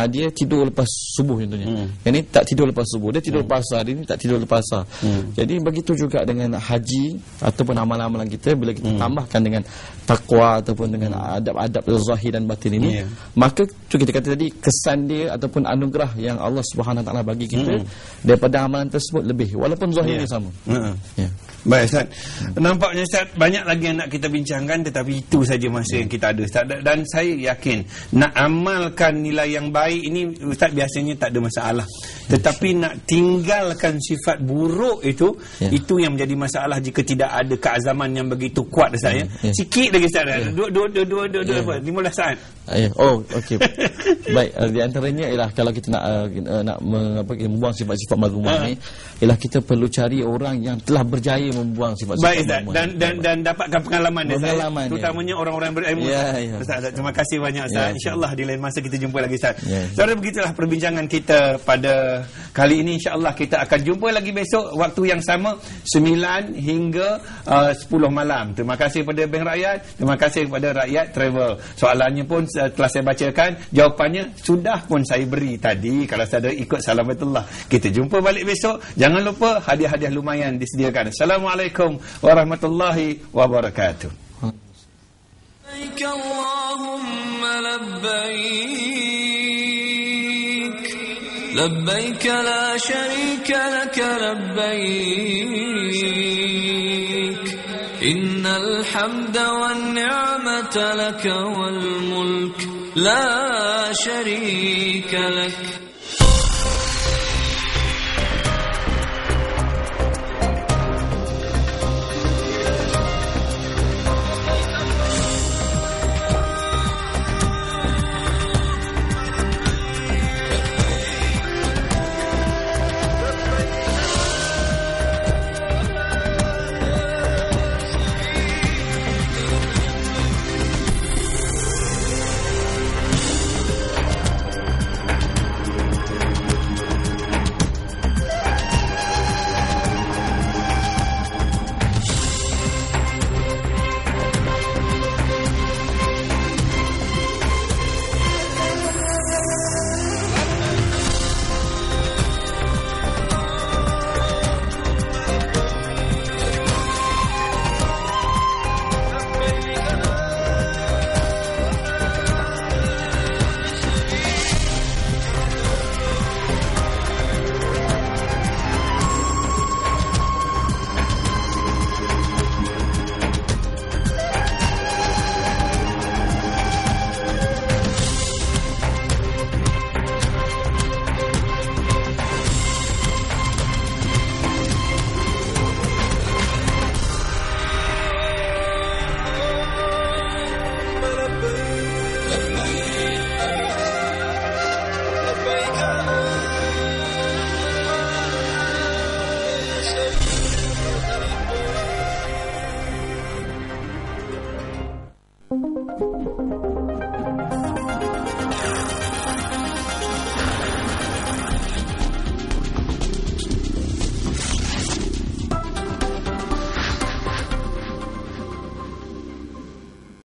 Dia tidur lepas subuh contohnya. Yang ni tak tidur lepas subuh, dia tidur lepas asar, dia ni tak tidur lepas asar. Jadi begitu juga dengan haji ataupun amalan-amalan kita, bila kita tambahkan dengan takwa ataupun dengan adab-adab zahir dan batin ini, maka tu kita kata tadi kesan dia ataupun anugerah yang Allah Subhanahu Wa Taala bagi kita daripada amalan tersebut lebih, walaupun zahirnya sama. Baik, Ustaz. Nampaknya, Ustaz, banyak lagi yang nak kita bincangkan, tetapi itu saja masa yang kita ada, Ustaz. Dan saya yakin nak amalkan nilai yang baik ini, Ustaz, biasanya tak ada masalah. Tetapi nak tinggalkan sifat buruk itu yang menjadi masalah jika tidak ada keazaman yang begitu kuat, Ustaz. Sikit lagi, Ustaz. 15 saat. Oh, okey. Baik, di antaranya ialah kalau kita nak membuang sifat-sifat mazmumah ni, ialah kita perlu cari orang yang telah berjaya membuang sifat-sifat mazmumah. Dan dapatkan pengalaman terutamanya orang-orang berilmu. Ustaz, terima kasih banyak, Ustaz. InsyaAllah di lain masa kita jumpa lagi, Ustaz. Saudara, begitulah perbincangan kita pada kali ini. InsyaAllah kita akan jumpa lagi besok waktu yang sama, 9 hingga 10 malam. Terima kasih kepada Bank Rakyat, terima kasih kepada Rakyat Travel. Soalannya pun telah saya bacakan, jawapannya sudah pun saya beri tadi. Kalau saudara ikut Salam Baitullah, kita jumpa balik besok. Jangan lupa hadiah-hadiah lumayan disediakan. Assalamualaikum warahmatullahi wabarakatuh. لبيك اللهم لبيك لبيك لا شريك لك لبيك إن الحمد والنعمة لك والملك لا شريك لك